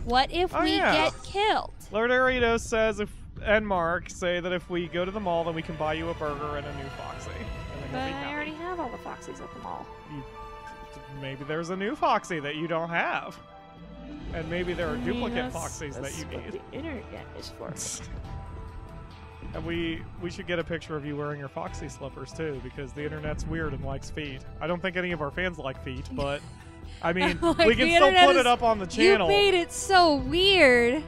What if Oh, we yeah. get killed? Lord Aridos says if... And Mark say that if we go to the mall, then we can buy you a burger and a new Foxy. And then But you'll be I happy. already have all the Foxies at the mall. Maybe there's a new Foxy that you don't have. And maybe there are duplicate Foxies that you need. The internet is for. And we should get a picture of you wearing your Foxy slippers too, because the internet's weird and likes feet. I don't think any of our fans like feet, but I mean, Like, we can the still internet put is- it up on the channel. You made it so weird.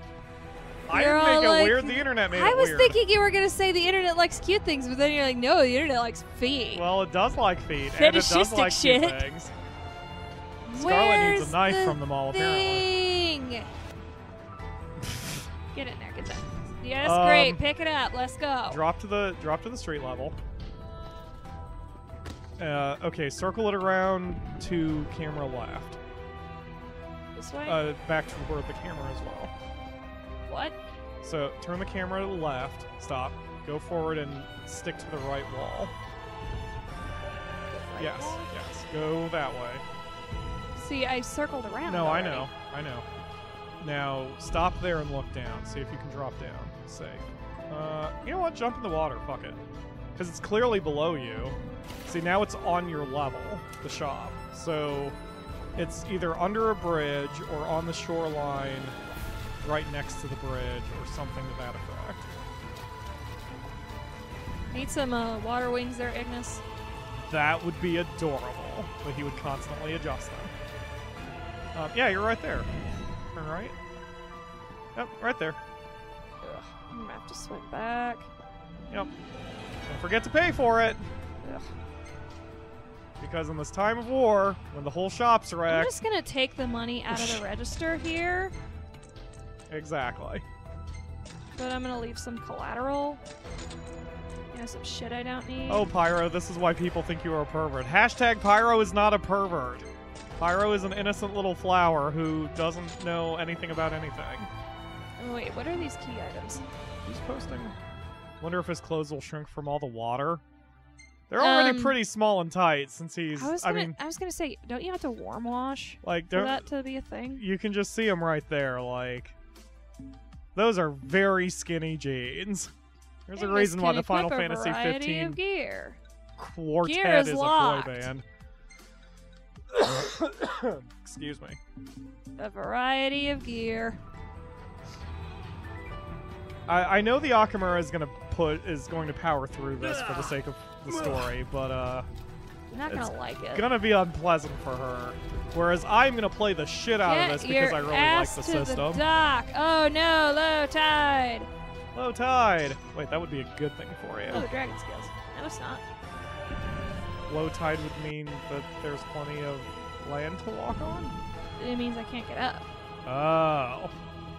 I You're didn't all make it like- weird. The internet made I it was weird. thinking you were gonna say the internet likes cute things, but then you're like, no, the internet likes feet. Well, it does like feet, and it does Fetishistic like cute shit. things. Scarlet Where's needs a knife the from the mall, apparently. thing? Get in there, get that. Yes, Um, great. Pick it up. Let's go. Drop to the street level. Okay, circle it around to camera left. This way. Back toward the camera as well. What? So turn the camera to the left. Stop. Go forward and stick to the right wall. Right Yes, wall? yes. Go that way. See, I circled around. No, I already. know. I know. Now stop there and look down. See if you can drop down. Safe. You know what? Jump in the water. Fuck it. Because it's clearly below you. See, now it's on your level, the shop. So it's either under a bridge or on the shoreline right next to the bridge or something to that effect. Need some water wings there, Ignis. That would be adorable, but he would constantly adjust them. Yeah, you're right there. Turn right. Yep, right there. Ugh, I'm gonna have to swim back. Yep. Don't forget to pay for it, Ugh. because in this time of war, when the whole shop's I'm wrecked... just gonna take the money out of the register here, Exactly. but I'm gonna leave some collateral. You know, some shit I don't need. Oh, Pyro, this is why people think you are a pervert. Hashtag Pyro is not a pervert. Pyro is an innocent little flower who doesn't know anything about anything. Oh, wait, what are these key items? Who's posting? Wonder if his clothes will shrink from all the water. They're already pretty small and tight since he's... I was I mean, gonna say, don't you have to warm wash like, for don't... that to be a thing? You can just see them right there, like... Those are very skinny jeans. There's a Ignis reason why can the Final equip a Fantasy variety 15 of gear. quartet Gear is is a locked. boy band. Excuse me. A variety of gear. I know the Akamura is going to power through this for the sake of the story, but I'm not gonna like it. Gonna be unpleasant for her. Whereas I'm gonna play the shit out of this because I really like the system. The dock. Oh no, low tide. Low tide. Wait, that would be a good thing for you. Oh, the dragon skills. No, it's not. Low tide would mean that there's plenty of land to walk on? It means I can't get up. Oh,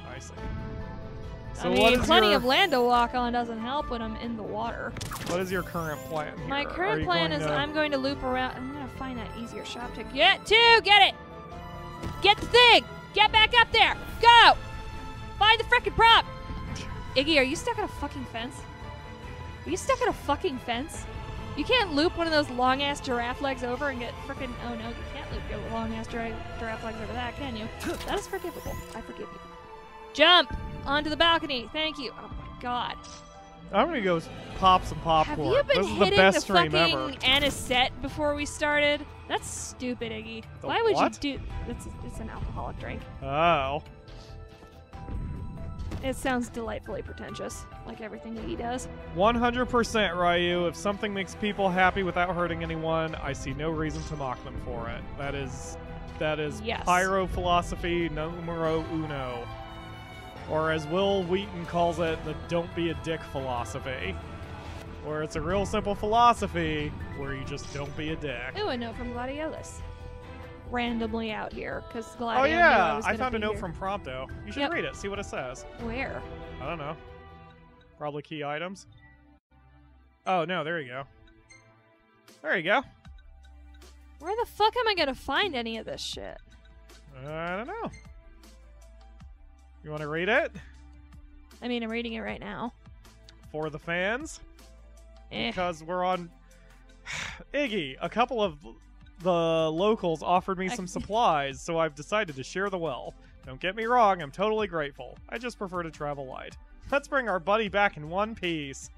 I see. So I mean, plenty of land to walk on doesn't help when I'm in the water. What is your current plan here? My current plan is I'm going to loop around. I'm going to find that easier shop to get to. Get it! Get the thing! Get back up there! Go! Find the frickin' prop! Iggy, are you stuck on a fucking fence? Are you stuck on a fucking fence? You can't loop one of those long-ass giraffe legs over and get frickin'... Oh no, you can't loop your long-ass giraffe legs over that, can you? That is forgivable. I forgive you. Jump! Onto the balcony. Thank you. Oh my god. I'm gonna go pop some popcorn. Have you been this is hitting the best the stream fucking ever. anisette before we started? That's stupid, Iggy. The Why would what? you do... It's an alcoholic drink. Oh. It sounds delightfully pretentious, like everything Iggy does. 100% Ryu. If something makes people happy without hurting anyone, I see no reason to mock them for it. That is Yes. pyro philosophy numero uno. Or as Will Wheaton calls it, the don't be a dick philosophy. Where it's a real simple philosophy where you just don't be a dick. Ooh, a note from Gladiolus. Randomly out here, because Oh Gladio knew yeah, was I gonna found a be note here. from Prompto. You should Yep. read it, see what it says. Where? I don't know. Probably key items. Oh no, there you go. There you go. Where the fuck am I gonna find any of this shit? I don't know. You want to read it? I mean, I'm reading it right now. For the fans? Eh. Because we're on... Iggy, a couple of the locals offered me some supplies, so I've decided to share the wealth. Don't get me wrong, I'm totally grateful. I just prefer to travel light. Let's bring our buddy back in one piece.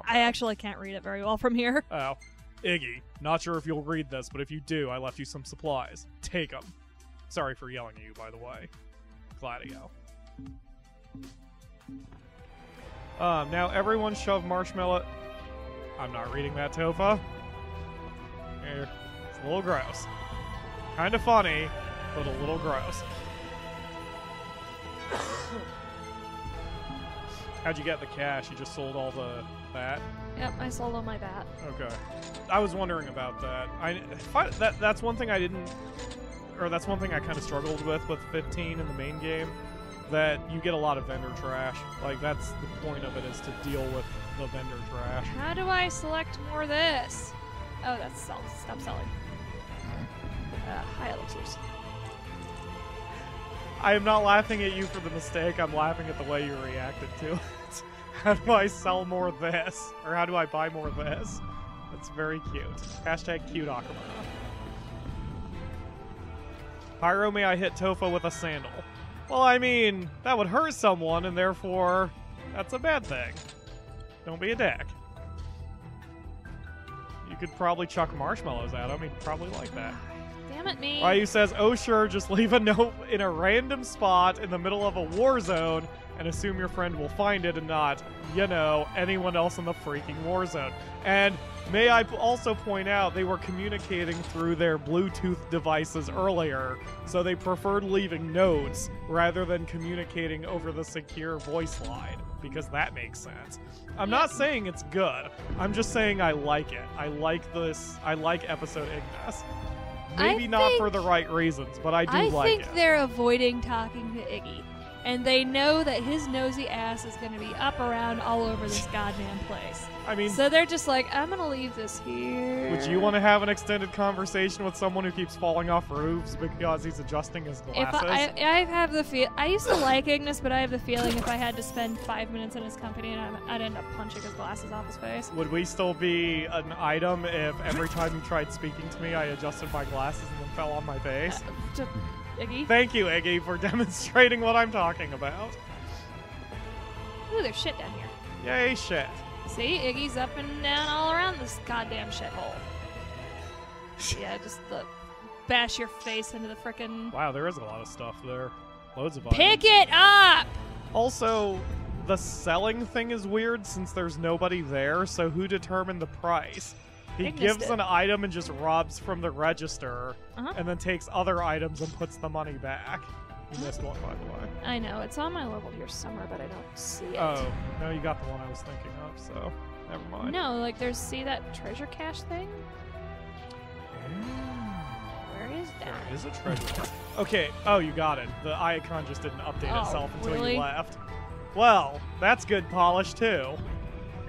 I actually can't read it very well from here. Oh. Iggy, not sure if you'll read this, but if you do, I left you some supplies. Take them. Sorry for yelling at you, by the way. Gladio. Now everyone shove marshmallow... I'm not reading that, Tofa. It's a little gross. Kind of funny, but a little gross. How'd you get the cash? You just sold all that? Yep, I sold all my bat. Okay. I was wondering about that. That's one thing I didn't... Or that's one thing I kind of struggled with 15 in the main game. That you get a lot of vendor trash. Like, that's the point of it, is to deal with the vendor trash. How do I select more of this? Oh, that's sell. Stop selling. High elixirs. I am not laughing at you for the mistake. I'm laughing at the way you reacted to it. How do I sell more of this? Or how do I buy more of this? That's very cute. Hashtag cute Akamura. Pyro, may I hit Tofa with a sandal? Well, I mean, that would hurt someone, and therefore, that's a bad thing. Don't be a dick. You could probably chuck marshmallows at him. He'd probably like that. Damn it, me. Ryu says, oh sure, just leave a note in a random spot in the middle of a war zone and assume your friend will find it and not, you know, anyone else in the freaking war zone. And may I also point out, they were communicating through their Bluetooth devices earlier, so they preferred leaving notes rather than communicating over the secure voice line, because that makes sense. I'm not saying it's good. I'm just saying I like it. I like this. I like episode Ignis. Maybe not for the right reasons, but I do like it. I think they're avoiding talking to Iggy. And they know that his nosy ass is going to be up around all over this goddamn place. I mean... So they're just like, I'm going to leave this here. Would you want to have an extended conversation with someone who keeps falling off roofs because he's adjusting his glasses? I have the feel... I used to like Ignis, but I have the feeling if I had to spend 5 minutes in his company, I'd end up punching his glasses off his face. Would we still be an item if every time you tried speaking to me, I adjusted my glasses and then fell on my face? Iggy? Thank you, Iggy, for demonstrating what I'm talking about. Ooh, there's shit down here. Yay, shit. See, Iggy's up and down all around this goddamn shithole. Yeah, just bash your face into the frickin'... Wow, there is a lot of stuff there. Loads of items. Pick it up! Also, the selling thing is weird since there's nobody there, so who determined the price? He Ignis gives did. an item and just robs from the register, Uh-huh. and then takes other items and puts the money back. You missed one, by the way. I know, it's on my level here somewhere, but I don't see it. Oh, no, you got the one I was thinking of, so never mind. No, like see that treasure cache thing? Where is that? There is a treasure. Okay, oh, you got it. The icon just didn't update Oh, itself until really? you left. Well, that's good polish, too.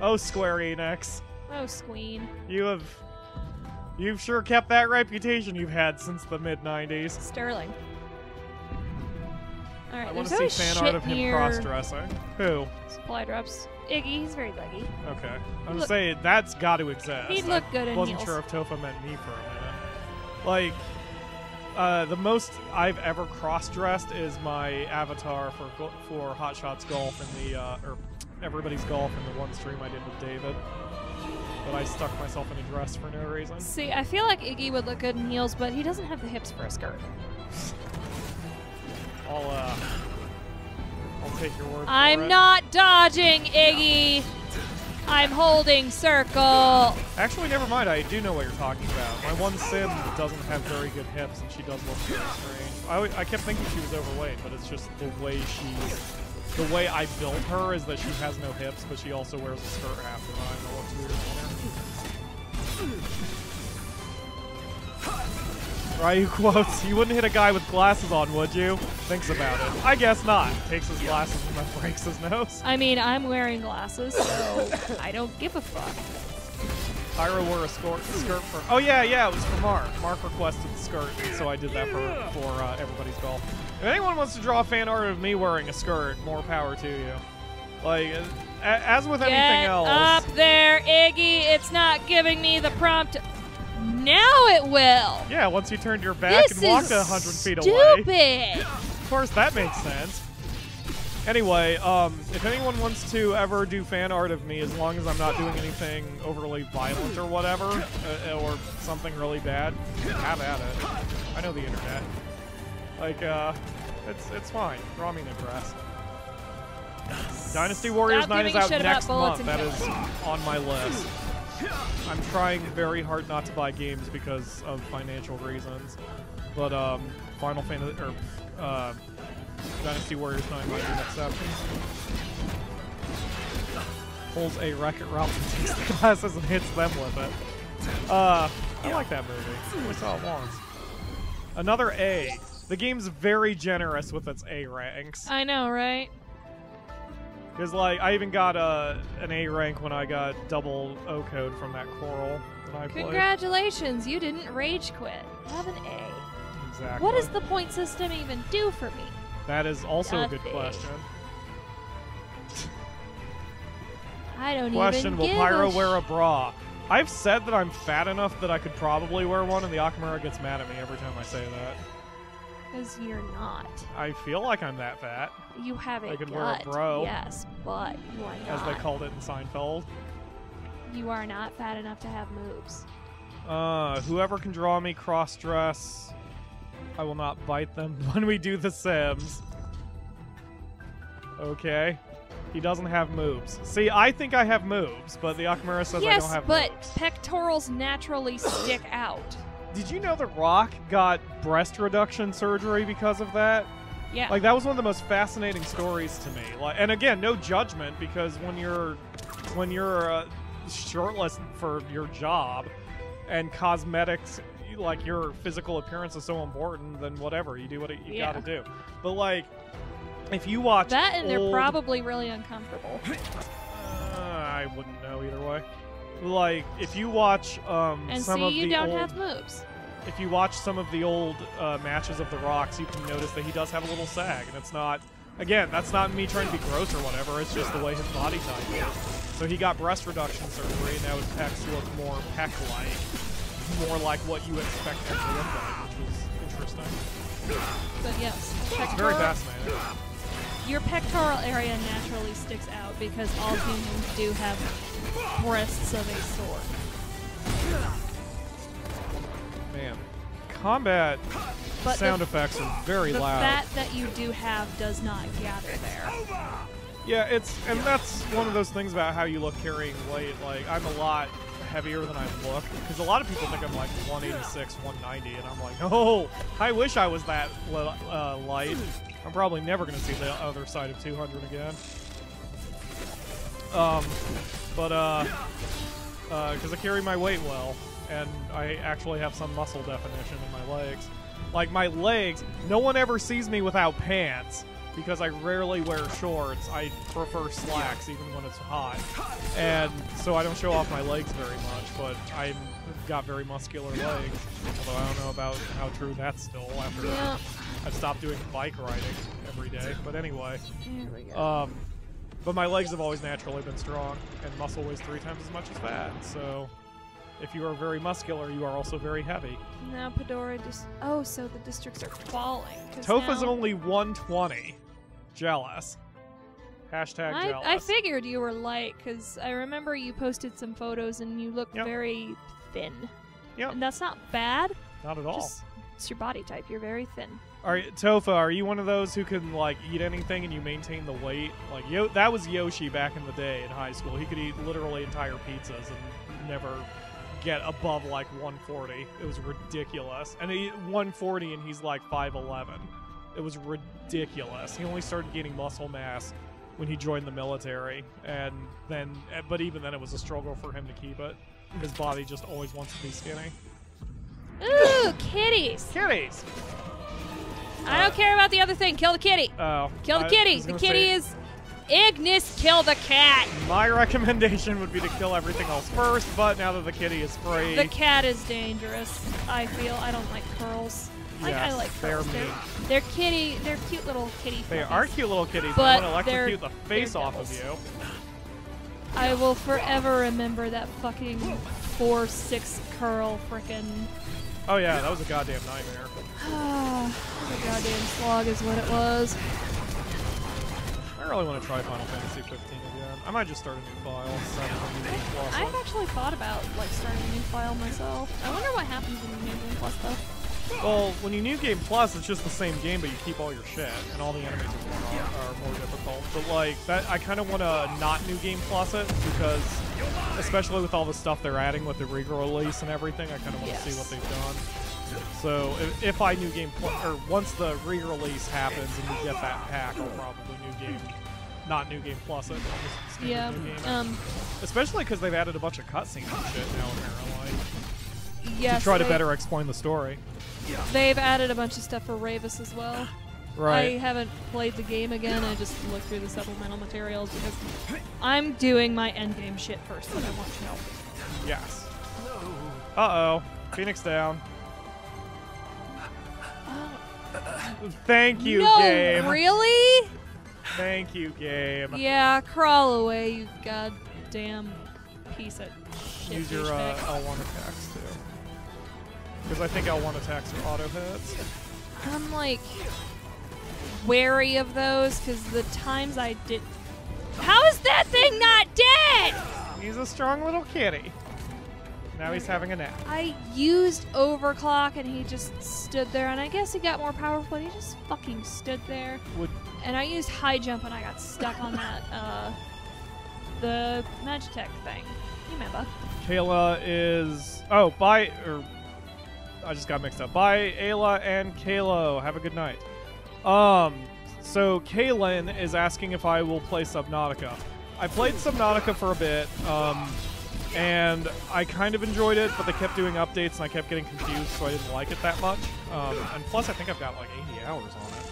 Oh, Square Enix. Oh, Squeen. You've sure kept that reputation you've had since the mid-90s. Sterling. Alright, I want there's to always see fan shit art of him near cross-dressing. Who? supply drops. Iggy, he's very leggy. Okay. I'm Look- saying that's got to exist. He'd look good I in wasn't heels. sure if Tofa meant me for a minute. Like, the most I've ever cross-dressed is my avatar for Hot Shots Golf and or Everybody's Golf in the one stream I did with David. But I stuck myself in a dress for no reason. See, I feel like Iggy would look good in heels, but he doesn't have the hips for a skirt. I'll take your word for it. I'm not dodging, Iggy! I'm holding circle! Actually, never mind. I do know what you're talking about. My one sim doesn't have very good hips, and she does look very strange. I kept thinking she was overweight, but it's just the way I built her is that she has no hips, but she also wears a skirt half the time. It looks weird on her. Ryu quotes, you wouldn't hit a guy with glasses on, would you? Thinks about it. I guess not. Takes his glasses and then breaks his nose. I mean, I'm wearing glasses, so I don't give a fuck. Pyro wore a skirt for... Oh, yeah, it was for Mark. Mark requested the skirt, so I did that for Everybody's Golf. If anyone wants to draw fan art of me wearing a skirt, more power to you. Like, as with anything Get else... up there, Iggy! It's not giving me the prompt. Now it will! Yeah, once you turned your back This and walked is 100 feet away. stupid! Of course, that makes sense. Anyway, if anyone wants to ever do fan art of me, as long as I'm not doing anything overly violent or whatever, or something really bad, have at it. I know the internet. Like, it's fine. Draw me in a dress. Dynasty Warriors Stop 9 is giving a out shit about next bullets month. and That killing. is on my list. I'm trying very hard not to buy games because of financial reasons. But, Final Fantasy, or, Dynasty Warriors 9 might be an exception. Pulls a Wreck-It Ralph and takes the glasses and hits them with it. I like that movie. I only saw it once. Another A. The game's very generous with its A ranks. I know, right? Because, like, I even got an A rank when I got double O code from that Coral that I played. Congratulations, you didn't rage quit. Have an A. Exactly. What does the point system even do for me? That is also a good Nothing. question. I don't Question, even will give Pyro a wear a bra? I've said that I'm fat enough that I could probably wear one, and the Akamura gets mad at me every time I say that. Because you're not. I feel like I'm that fat, You have a I could gut, wear a bro. yes, but you are as they not. called it in Seinfeld. You are not fat enough to have moves. Whoever can draw me cross-dress, I will not bite them when we do The Sims. Okay. He doesn't have moves. See, I think I have moves, but the Akamura says I Yes, don't have but moves. pectorals naturally stick out. Did you know The Rock got breast reduction surgery because of that? Yeah. Like, that was one of the most fascinating stories to me. Like, and again, no judgment, because when you're shirtless for your job and cosmetics, like, your physical appearance is so important, then whatever, you do what you Yeah. gotta do. But, like, if you watch that and they're old- probably really uncomfortable. I wouldn't know either way. Like, if you watch And some see, of you the don't old, have moves. if you watch some of the old matches of The Rock's, you can notice that he does have a little sag, and it's not, again, that's not me trying to be gross or whatever, it's just the way his body type is. So he got breast reduction surgery, and now his pecs look more pec-like, more like what you expect them to look like, which was interesting. But yes, It's very fascinating. your pectoral area naturally sticks out because all humans do have breasts of a sort. Man, combat But sound the- effects are very The loud. fat that you do have does not gather there. Yeah, and that's one of those things about how you look carrying weight. Like, I'm a lot heavier than I look, because a lot of people think I'm like 186, 190, and I'm like, oh, I wish I was that light. I'm probably never going to see the other side of 200 again. Because I carry my weight well, and I actually have some muscle definition in my legs. Like, my legs, no one ever sees me without pants, because I rarely wear shorts. I prefer slacks, even when it's hot. And so I don't show off my legs very much, but I've got very muscular legs. Although I don't know about how true that's still after I've stopped doing bike riding every day. But anyway. Here we go. But my legs have always naturally been strong, and muscle weighs 3 times as much as fat. So if you are very muscular, you are also very heavy. Now Pedora just... Oh, so the districts are falling. Tofa's only 120. Jealous. Hashtag jealous. I figured you were light, because I remember you posted some photos and you looked very thin. Yep. And that's not bad. Not at all. Just, it's your body type. You're very thin. Tofa, are you one of those who can, like, eat anything and you maintain the weight? Like, that was Yoshi back in the day in high school. He could eat literally entire pizzas and never get above, like, 140. It was ridiculous. And he 140 and he's, like, 5'11". It was ridiculous. He only started gaining muscle mass when he joined the military, and then, but even then it was a struggle for him to keep it. His body just always wants to be skinny. Ooh, kitties! Kitties! I don't care about the other thing. Kill the kitty. Oh. Kill the kitty. The kitty is Ignis. Kill the cat. My recommendation would be to kill everything else first, but now that the kitty is free... The cat is dangerous, I feel. I don't like curls. Like, yes, I like curls. They're cute little kitty puppies. They are cute little kitties, but they want to electrocute the face off of you. I will forever remember that fucking 4-6 curl frickin'... Oh yeah, that was a goddamn nightmare. The goddamn slog is what it was. I really want to try Final Fantasy 15 again. I might just start a new file. I've actually thought about like starting a new file myself. I wonder what happens when you New Game Plus though. Well, when you New Game Plus, it's just the same game, but you keep all your shit, and all the enemies are more difficult. But like that, I kind of want to not New Game Plus it, because especially with all the stuff they're adding with the re-release and everything, I kind of want to see what they've done. So if I New Game Plus, or once the re-release happens and we get that pack, I'll probably not New Game Plus it. Just New game. Especially because they've added a bunch of cutscenes and shit now, apparently. Yes, to try to better explain the story. They've added a bunch of stuff for Ravis as well. Right. I haven't played the game again. I just looked through the supplemental materials because I'm doing my endgame shit first, but I want to know. Yes. Uh-oh. Phoenix down. Thank you, game. No, really? Thank you, game. Yeah, crawl away, you goddamn piece of shit. Use your L1 attacks, too. Because I think L1 attacks are auto hits. I'm, like, wary of those, because the times I did... How is that thing not dead? He's a strong little kitty. Now he's having a nap. I used overclock and he just stood there, and I guess he got more powerful, but he just fucking stood there. And I used high jump and I got stuck on that, the Magitech thing. You remember? Kayla is... Oh, I just got mixed up. Bye, Ayla and Kalo. Have a good night. So Kaylin is asking if I will play Subnautica. I played Subnautica for a bit, and I kind of enjoyed it, but they kept doing updates and I kept getting confused, so I didn't like it that much. And plus, I think I've got like 80 hours on it.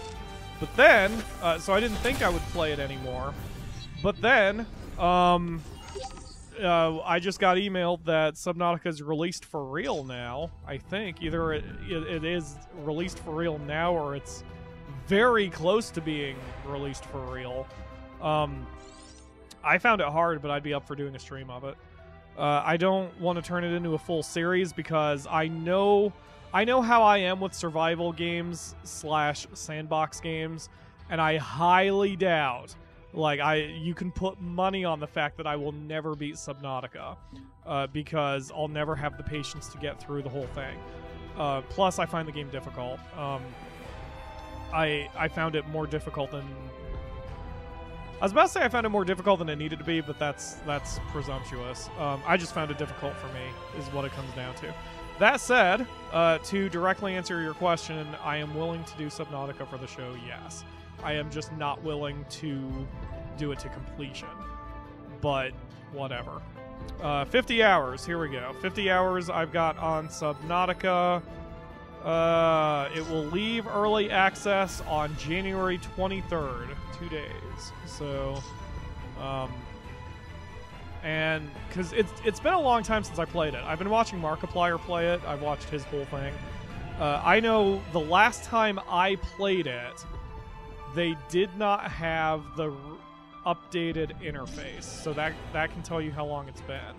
But then, so I didn't think I would play it anymore. But then, I just got emailed that Subnautica is released for real now, I think. Either it is released for real now, or it's very close to being released for real. I found it hard, but I'd be up for doing a stream of it. I don't want to turn it into a full series because I know how I am with survival games / sandbox games, and I highly doubt, like, you can put money on the fact that I will never beat Subnautica, because I'll never have the patience to get through the whole thing. Plus, I find the game difficult. I found it more difficult than I was about to say I found it more difficult than it needed to be, but that's presumptuous. I just found it difficult for me, is what it comes down to. That said, to directly answer your question, I am willing to do Subnautica for the show, yes. I am just not willing to do it to completion. But, whatever. 50 hours, here we go. 50 hours I've got on Subnautica. It will leave early access on January 23rd, 2 days. So, and because it's been a long time since I played it. I've been watching Markiplier play it. I've watched his whole thing. I know the last time I played it, they did not have the updated interface, so that can tell you how long it's been.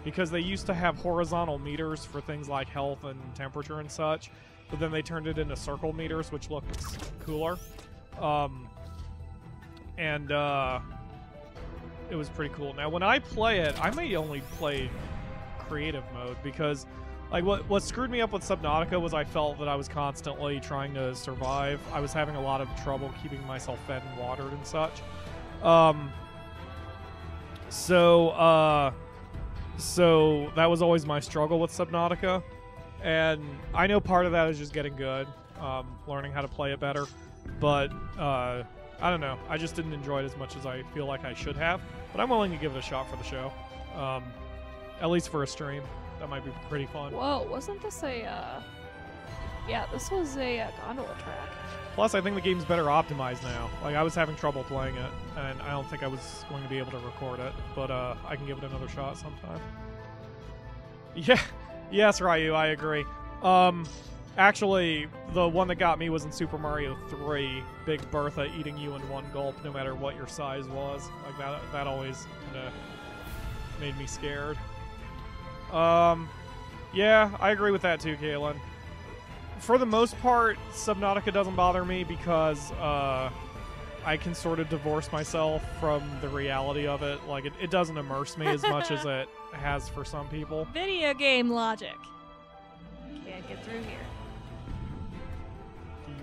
Because they used to have horizontal meters for things like health and temperature and such, but then they turned it into circle meters, which looks cooler. It was pretty cool. Now, when I play it, I may only play creative mode because, like, what screwed me up with Subnautica was I felt that I was constantly trying to survive. I was having a lot of trouble keeping myself fed and watered and such. So that was always my struggle with Subnautica. And I know part of that is just getting good, learning how to play it better. But, I don't know. I just didn't enjoy it as much as I feel like I should have. But I'm willing to give it a shot for the show. At least for a stream. That might be pretty fun. Whoa, wasn't this a, yeah, this was a gondola track. Plus, I think the game's better optimized now. Like, I was having trouble playing it, and I don't think I was going to be able to record it. But, I can give it another shot sometime. Yeah. Yes, Ryu, I agree. Actually, the one that got me was in Super Mario 3. Big Bertha eating you in one gulp, no matter what your size was. Like, that always kind of made me scared. Yeah, I agree with that too, Kaylin. For the most part, Subnautica doesn't bother me because, I can sort of divorce myself from the reality of it. Like, it doesn't immerse me as much as it has for some people. Video game logic. Can't get through here.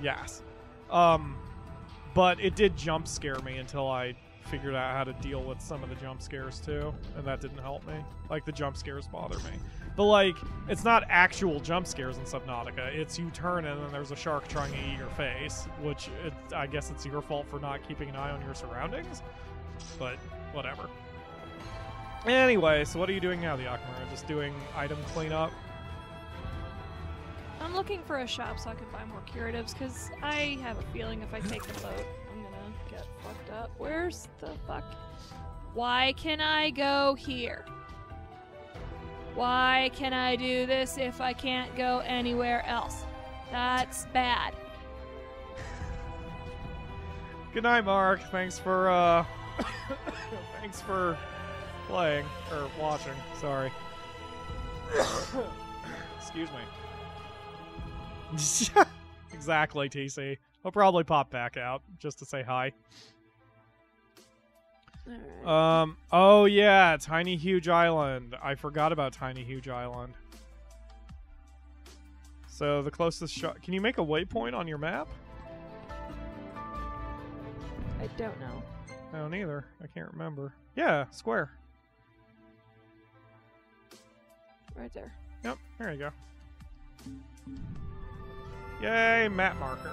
Yes. But it did jump scare me until I figured out how to deal with some of the jump scares too, and that didn't help me. Like, the jump scares bother me. But, like, it's not actual jump scares in Subnautica. It's you turn and then there's a shark trying to eat your face, which I guess it's your fault for not keeping an eye on your surroundings. But, whatever. Anyway, so what are you doing now, TheAkamura? Just doing item cleanup? I'm looking for a shop so I can buy more curatives, because I have a feeling if I take the boat, I'm gonna get fucked up. Where's the fuck? Why can I go here? Why can I do this if I can't go anywhere else? That's bad. Good night, Mark. Thanks for, thanks for playing, or watching, sorry. Excuse me. Exactly, TC. I'll probably pop back out just to say hi. Alright. Oh yeah, Tiny Huge Island. I forgot about Tiny Huge Island. So the closest shot. Can you make a waypoint on your map? I don't know. I don't either. I can't remember. Yeah, square. Right there. Yep, there you go. Yay, map marker.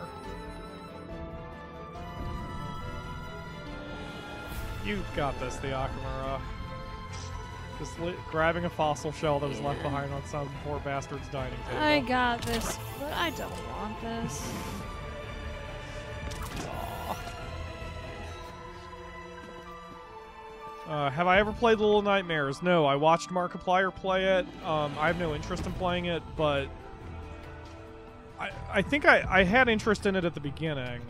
You've got this, TheAkamura. Just grabbing a fossil shell that was left behind on some poor bastard's dining table. I got this, but I don't want this. Have I ever played Little Nightmares? No, I watched Markiplier play it. I have no interest in playing it, but I think I had interest in it at the beginning.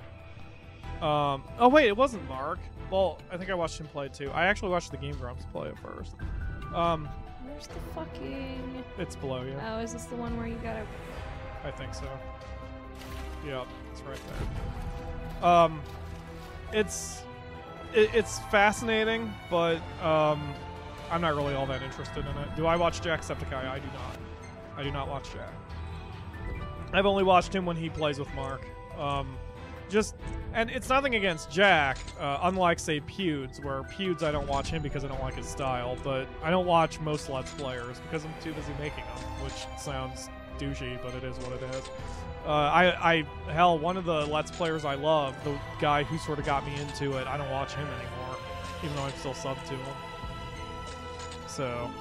Oh wait, it wasn't Mark. Well, I think I watched him play it too. I actually watched the Game Grumps play it first. Where's the fucking... It's below you. Oh, is this the one where you gotta... I think so. Yep, it's right there. It's fascinating, but I'm not really all that interested in it. Do I watch Jacksepticeye? I do not. I do not watch Jack. I've only watched him when he plays with Mark. just, and it's nothing against Jack, unlike, say, Pewds, where Pewds, I don't watch him because I don't like his style, but I don't watch most Let's Players because I'm too busy making them, which sounds douchey, but it is what it is. Hell, one of the Let's Players I love, the guy who sort of got me into it, I don't watch him anymore, even though I'm still subbed to him. So,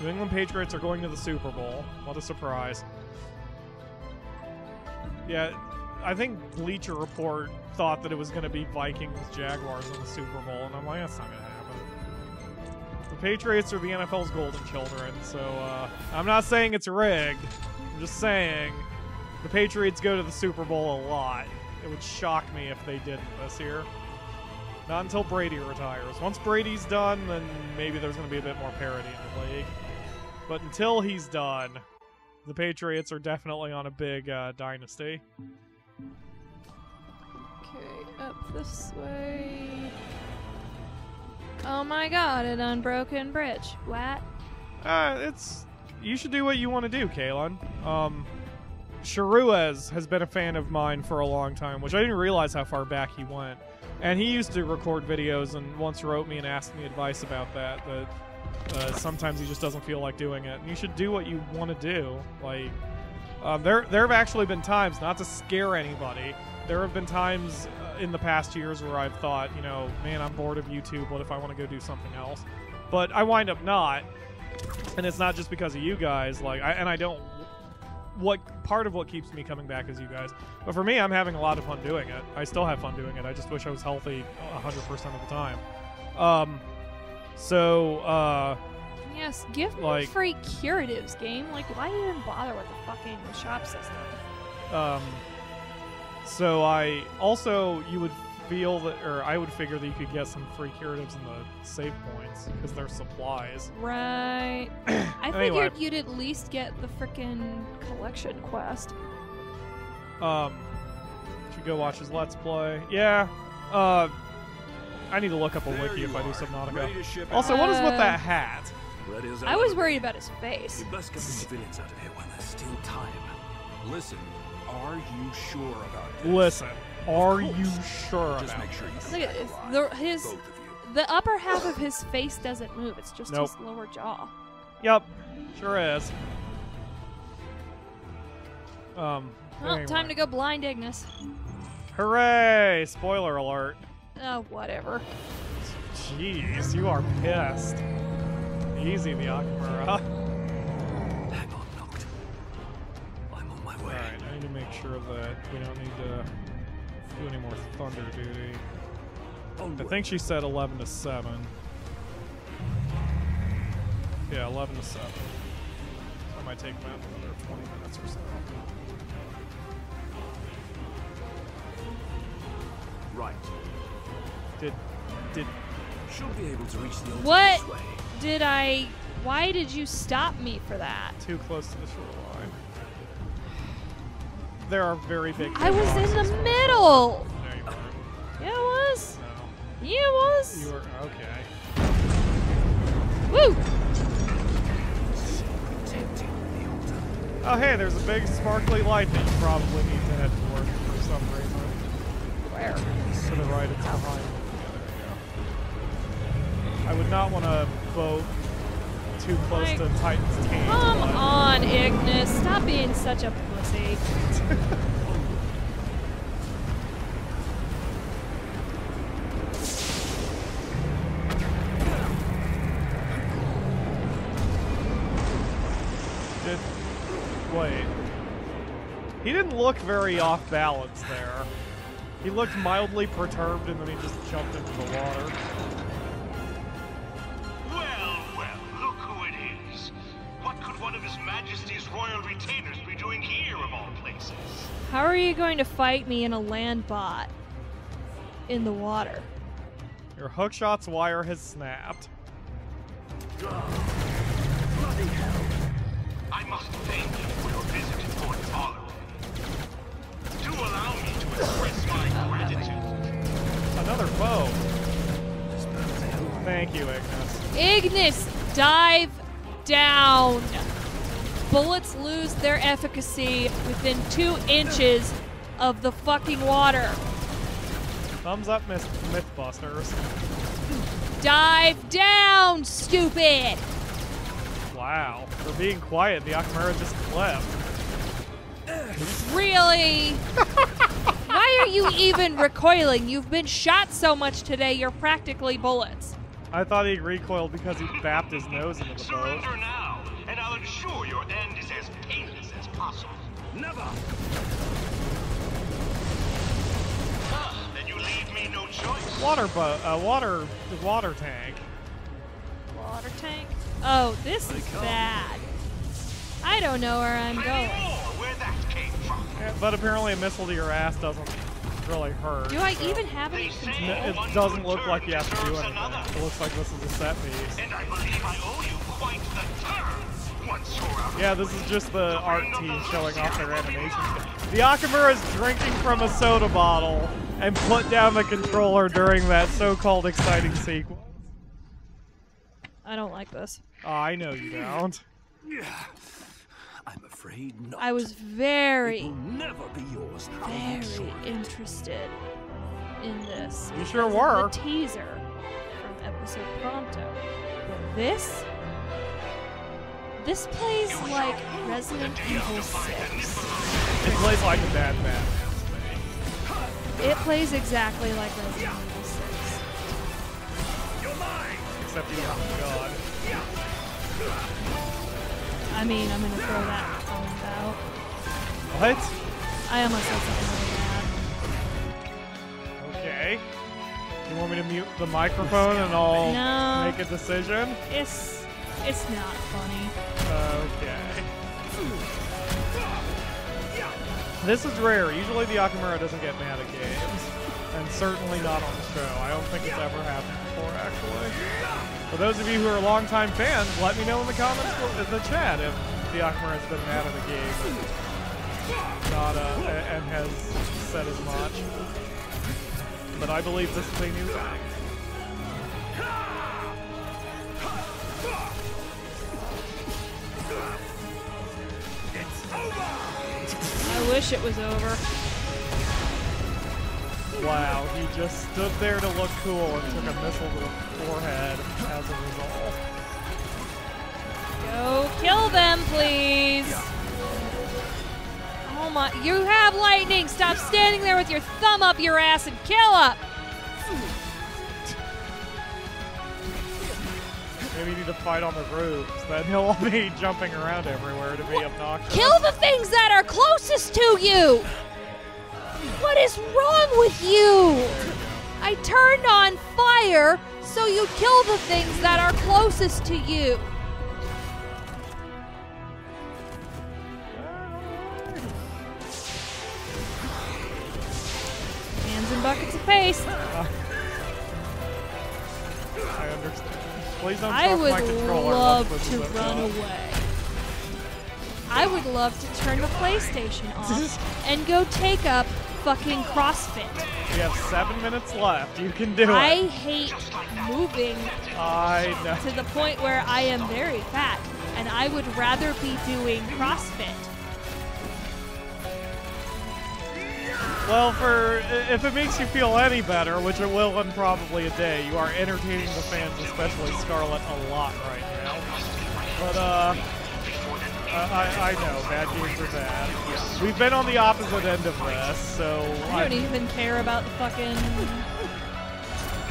New England Patriots are going to the Super Bowl. What a surprise. Yeah, I think Bleacher Report thought that it was going to be Vikings-Jaguars in the Super Bowl, and I'm like, that's not going to happen. The Patriots are the NFL's golden children, so I'm not saying it's rigged. I'm just saying the Patriots go to the Super Bowl a lot. It would shock me if they didn't this year. Not until Brady retires. Once Brady's done, then maybe there's going to be a bit more parity in the league. But until he's done, the Patriots are definitely on a big dynasty. Okay, up this way. Oh my god, an unbroken bridge. What? You should do what you want to do, Kalen. Sharuez has been a fan of mine for a long time, which I didn't realize how far back he went. And he used to record videos and once wrote me and asked me advice about that, sometimes he just doesn't feel like doing it. And you should do what you want to do. Like, there have actually been times, not to scare anybody, there have been times in the past years where I've thought, you know, man, I'm bored of YouTube, what if I want to go do something else? But I wind up not. And it's not just because of you guys, like, part of what keeps me coming back is you guys. But for me, I'm having a lot of fun doing it. I still have fun doing it. I just wish I was healthy 100% of the time. Yes, give me free curatives, game. Like, why even bother with the fucking shop system? So you would feel that, or I would figure that you could get some free curatives in the save points because they're supplies. Right. I figured you'd at least get the frickin' collection quest. Should go watch his Let's Play. Yeah. I need to look up a wiki if I do Subnautica. Also, what is with that hat? I was worried about his face. We must get the civilians out of here while there's still time. Listen, are you sure about this? Listen, are you sure about Just make sure you Look at this. both of you. The upper half of his face doesn't move. It's just his lower jaw. Yep, sure is. Well, anyway. time to go blind Ignis. Hooray! Spoiler alert. Oh, whatever. Jeez, you are pissed. Easy, TheAkamura. Hang on, Noct. I'm on my way. Alright, I need to make sure that we don't need to do any more thunder duty. I think she said 11 to 7. Yeah, 11 to 7. So I might take about another 20 minutes or so. Right. Did Should be able to reach the altar What this way. did I... Why did you stop me for that? too close to the shoreline. There are very big. I was in the hitboxes. middle! No, you weren't. Yeah, it was. No. Yeah, it was. You were okay. Woo! Oh, hey, there's a big sparkly light that you probably need to head toward for some reason. Where? To the right, it's behind. Yeah, there you go. I would not want to boat too close Like, to Titan's cage. Come but- on, Ignis. Stop being such a pussy. Wait. He didn't look very off balance there. He looked mildly perturbed and then he just jumped into the water. Well, look who it is. What could one of His Majesty's royal retainers be doing here, of all places? How are you going to fight me in a land bot? In the water. Your hookshot's wire has snapped. Bloody hell. I must thank you for your visit to Port Follow. Do allow me to express my gratitude. Another bow. Thank you, Ignis. Ignis, dive down. Bullets lose their efficacy within 2 inches of the fucking water. Thumbs up, Mythbusters. Dive down, stupid! Wow. For being quiet, the Akamura just clipped. Really? Why are you even recoiling? You've been shot so much today, you're practically bullets. I thought he recoiled because he bapped his nose into the boat. Surrender now, and I'll ensure your end is as painless as possible. Never! Then you leave me no choice. Water tank. Water tank? Oh, this is bad. I don't know where I'm going. Where that came from. Yeah, but apparently a missile to your ass doesn't really hurt. Do I so- even have any control? It doesn't look like you have to do anything. It looks like this is a set piece. And I believe I owe you quite the turn. Once you're out. Yeah, this is just the art team showing off their animations. The Akamura is drinking from a soda bottle and put down the controller during that so-called exciting sequence. I don't like this. Oh, I know you don't. I'm afraid not. I was It very, will never be yours. I'll very make sure of it. interested in this. You sure because of were. The teaser from episode Pronto. But this plays like Resident Evil 6. It plays like a bad Batman. It plays exactly like Resident Evil 6. Except you don't have a gun. I mean, I'm gonna throw that comment out. What? I almost said something really bad. Okay. You want me to mute the microphone and I'll No. make a decision? It's not funny. Okay. This is rare. Usually the Akamura doesn't get mad at games. And certainly not on the show. I don't think it's ever happened before, actually. For those of you who are longtime fans, let me know in the comments, in the chat, if the Akamura has been mad at a game and has said as much. But I believe this is a new thing. I wish it was over. Wow, he just stood there to look cool and took a missile to the forehead as a result. Go kill them, please. Oh my, you have lightning. Stop standing there with your thumb up your ass and kill up. Maybe you need to fight on the roofs, then he'll be jumping around everywhere to be obnoxious. Kill the things that are closest to you. What is wrong with you? I turned on fire so you kill the things that are closest to you. Hands in buckets of paste. I understand. Please don't I touch would my controller. love once this to is run over. away. I would love to turn the PlayStation off and go take up fucking CrossFit. We have 7 minutes left. You can do I it. hate moving I know. to the point where I am very fat, and I would rather be doing CrossFit. Well, if it makes you feel any better, which it will in probably a day, you are entertaining the fans, especially Scarlet, a lot right now. But, I know, bad games are bad. We've been on the opposite end of this, so... I don't even care about the fucking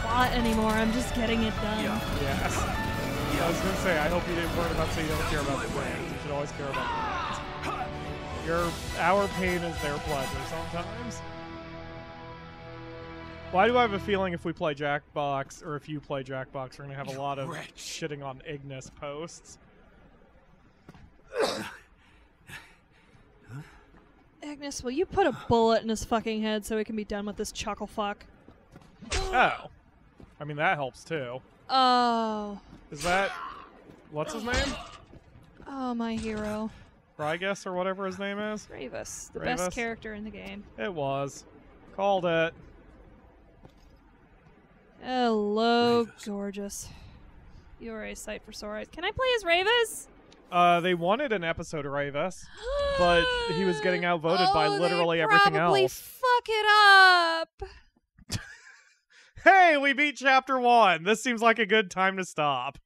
plot anymore. I'm just getting it done. Yes. I was going to say, I hope you didn't worry about saying you don't care about the fans. You should always care about the fans. Our pain is their pleasure sometimes. Why do I have a feeling if we play Jackbox, or if you play Jackbox, we're going to have a lot of shitting on Ignis posts? Ignis, will you put a bullet in his fucking head so we can be done with this chuckle fuck? Oh. I mean, that helps too. Oh. Is that... What's his name? Oh, my hero. Rygus, or whatever his name is? Ravis, the Ravis? best character in the game. It was. Called it. Hello, Ravis. gorgeous. You are a sight for sore eyes. Can I play as Ravis? They wanted an episode of Ravis, but he was getting outvoted by literally everything probably else. Fuck it up. Hey, we beat chapter 1. This seems like a good time to stop.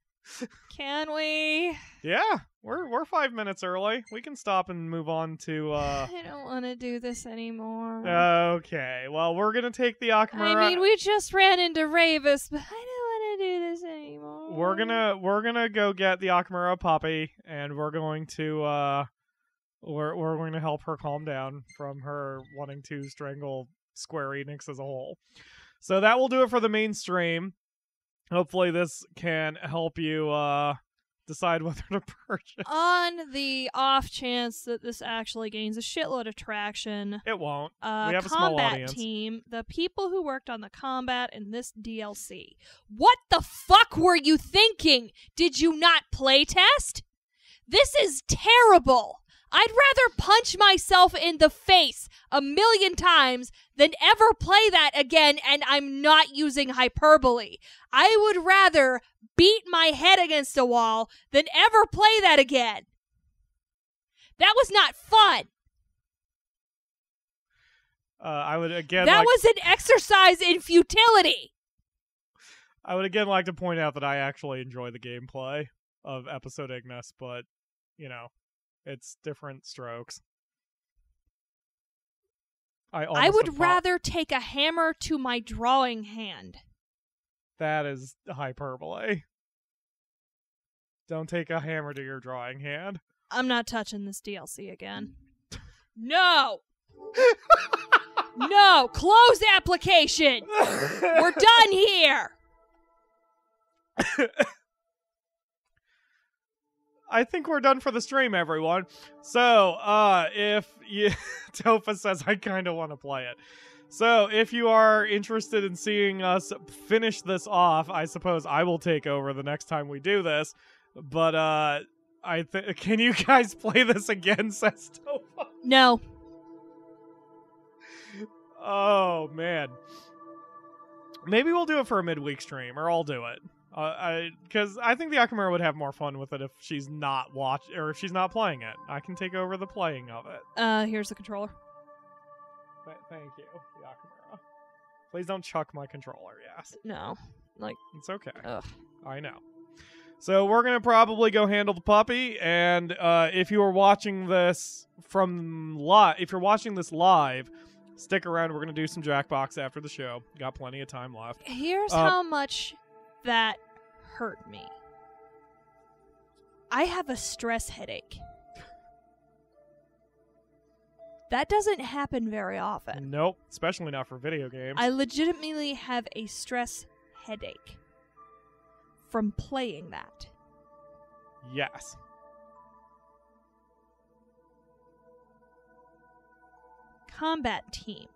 Can we? Yeah, we're 5 minutes early. We can stop and move on to I don't want to do this anymore. Okay, well, we're gonna take the Akamura. I mean, we just ran into Ravis, but I don't want to do this anymore. We're gonna go get the Akamura puppy, and we're going to we're going to help her calm down from her wanting to strangle Square Enix as a whole. So that will do it for the main stream. Hopefully this can help you decide whether to purchase. On the off chance that this actually gains a shitload of traction, It won't. We have a small combat audience. team, the people who worked on the combat in this DLC, what the fuck were you thinking? Did you not playtest? This is terrible. I'd rather punch myself in the face 1,000,000 times than ever play that again, and I'm not using hyperbole. I would rather beat my head against a wall than ever play that again. That was not fun. I would again. That was an exercise in futility. I would again like to point out that I actually enjoy the gameplay of Episode Ignis, but you know, it's different strokes. I would rather take a hammer to my drawing hand. That is hyperbole. Don't take a hammer to your drawing hand. I'm not touching this DLC again. No! No! Close application! We're done here! I think we're done for the stream, everyone. So, if you... Tofa says, I kind of want to play it. So, if you are interested in seeing us finish this off, I suppose I will take over the next time we do this. But, can you guys play this again, says Tofa? No. Oh, man. Maybe we'll do it for a midweek stream, or I'll do it. Because I think the Akamura would have more fun with it if she's not if she's not playing it. I can take over the playing of it. Here's the controller. Thank you, the Akamura. Please don't chuck my controller, yes. No. It's okay. Ugh. I know. So we're gonna probably go handle the puppy, and if you are watching this if you're watching this live, stick around. We're gonna do some Jackbox after the show. Got plenty of time left. Here's how much that hurt me. I have a stress headache. That doesn't happen very often. Nope, especially not for video games. I legitimately have a stress headache from playing that. Yes. Combat team.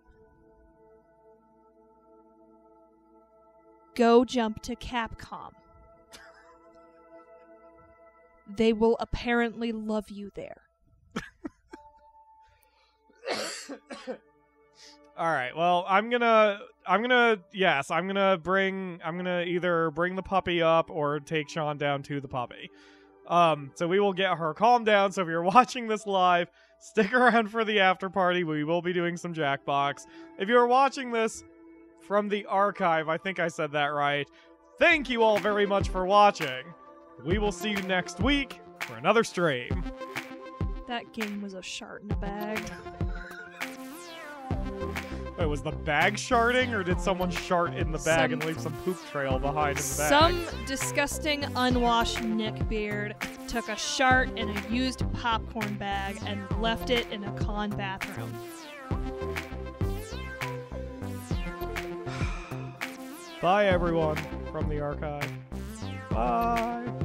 Go jump to Capcom. They will apparently love you there. All right. Well, I'm gonna either bring the puppy up or take Sean down to the puppy. So we will get her calmed down. So if you're watching this live, stick around for the after party. We will be doing some Jackbox. If you're watching this from the archive, I think I said that right. Thank you all very much for watching. We will see you next week for another stream. That game was a shart in a bag. Wait, was the bag sharding, or did someone shart in the bag and leave some poop trail behind in the bag? Some disgusting, unwashed neckbeard took a shart in a used popcorn bag and left it in a con bathroom. Bye, everyone, from the archive. Bye.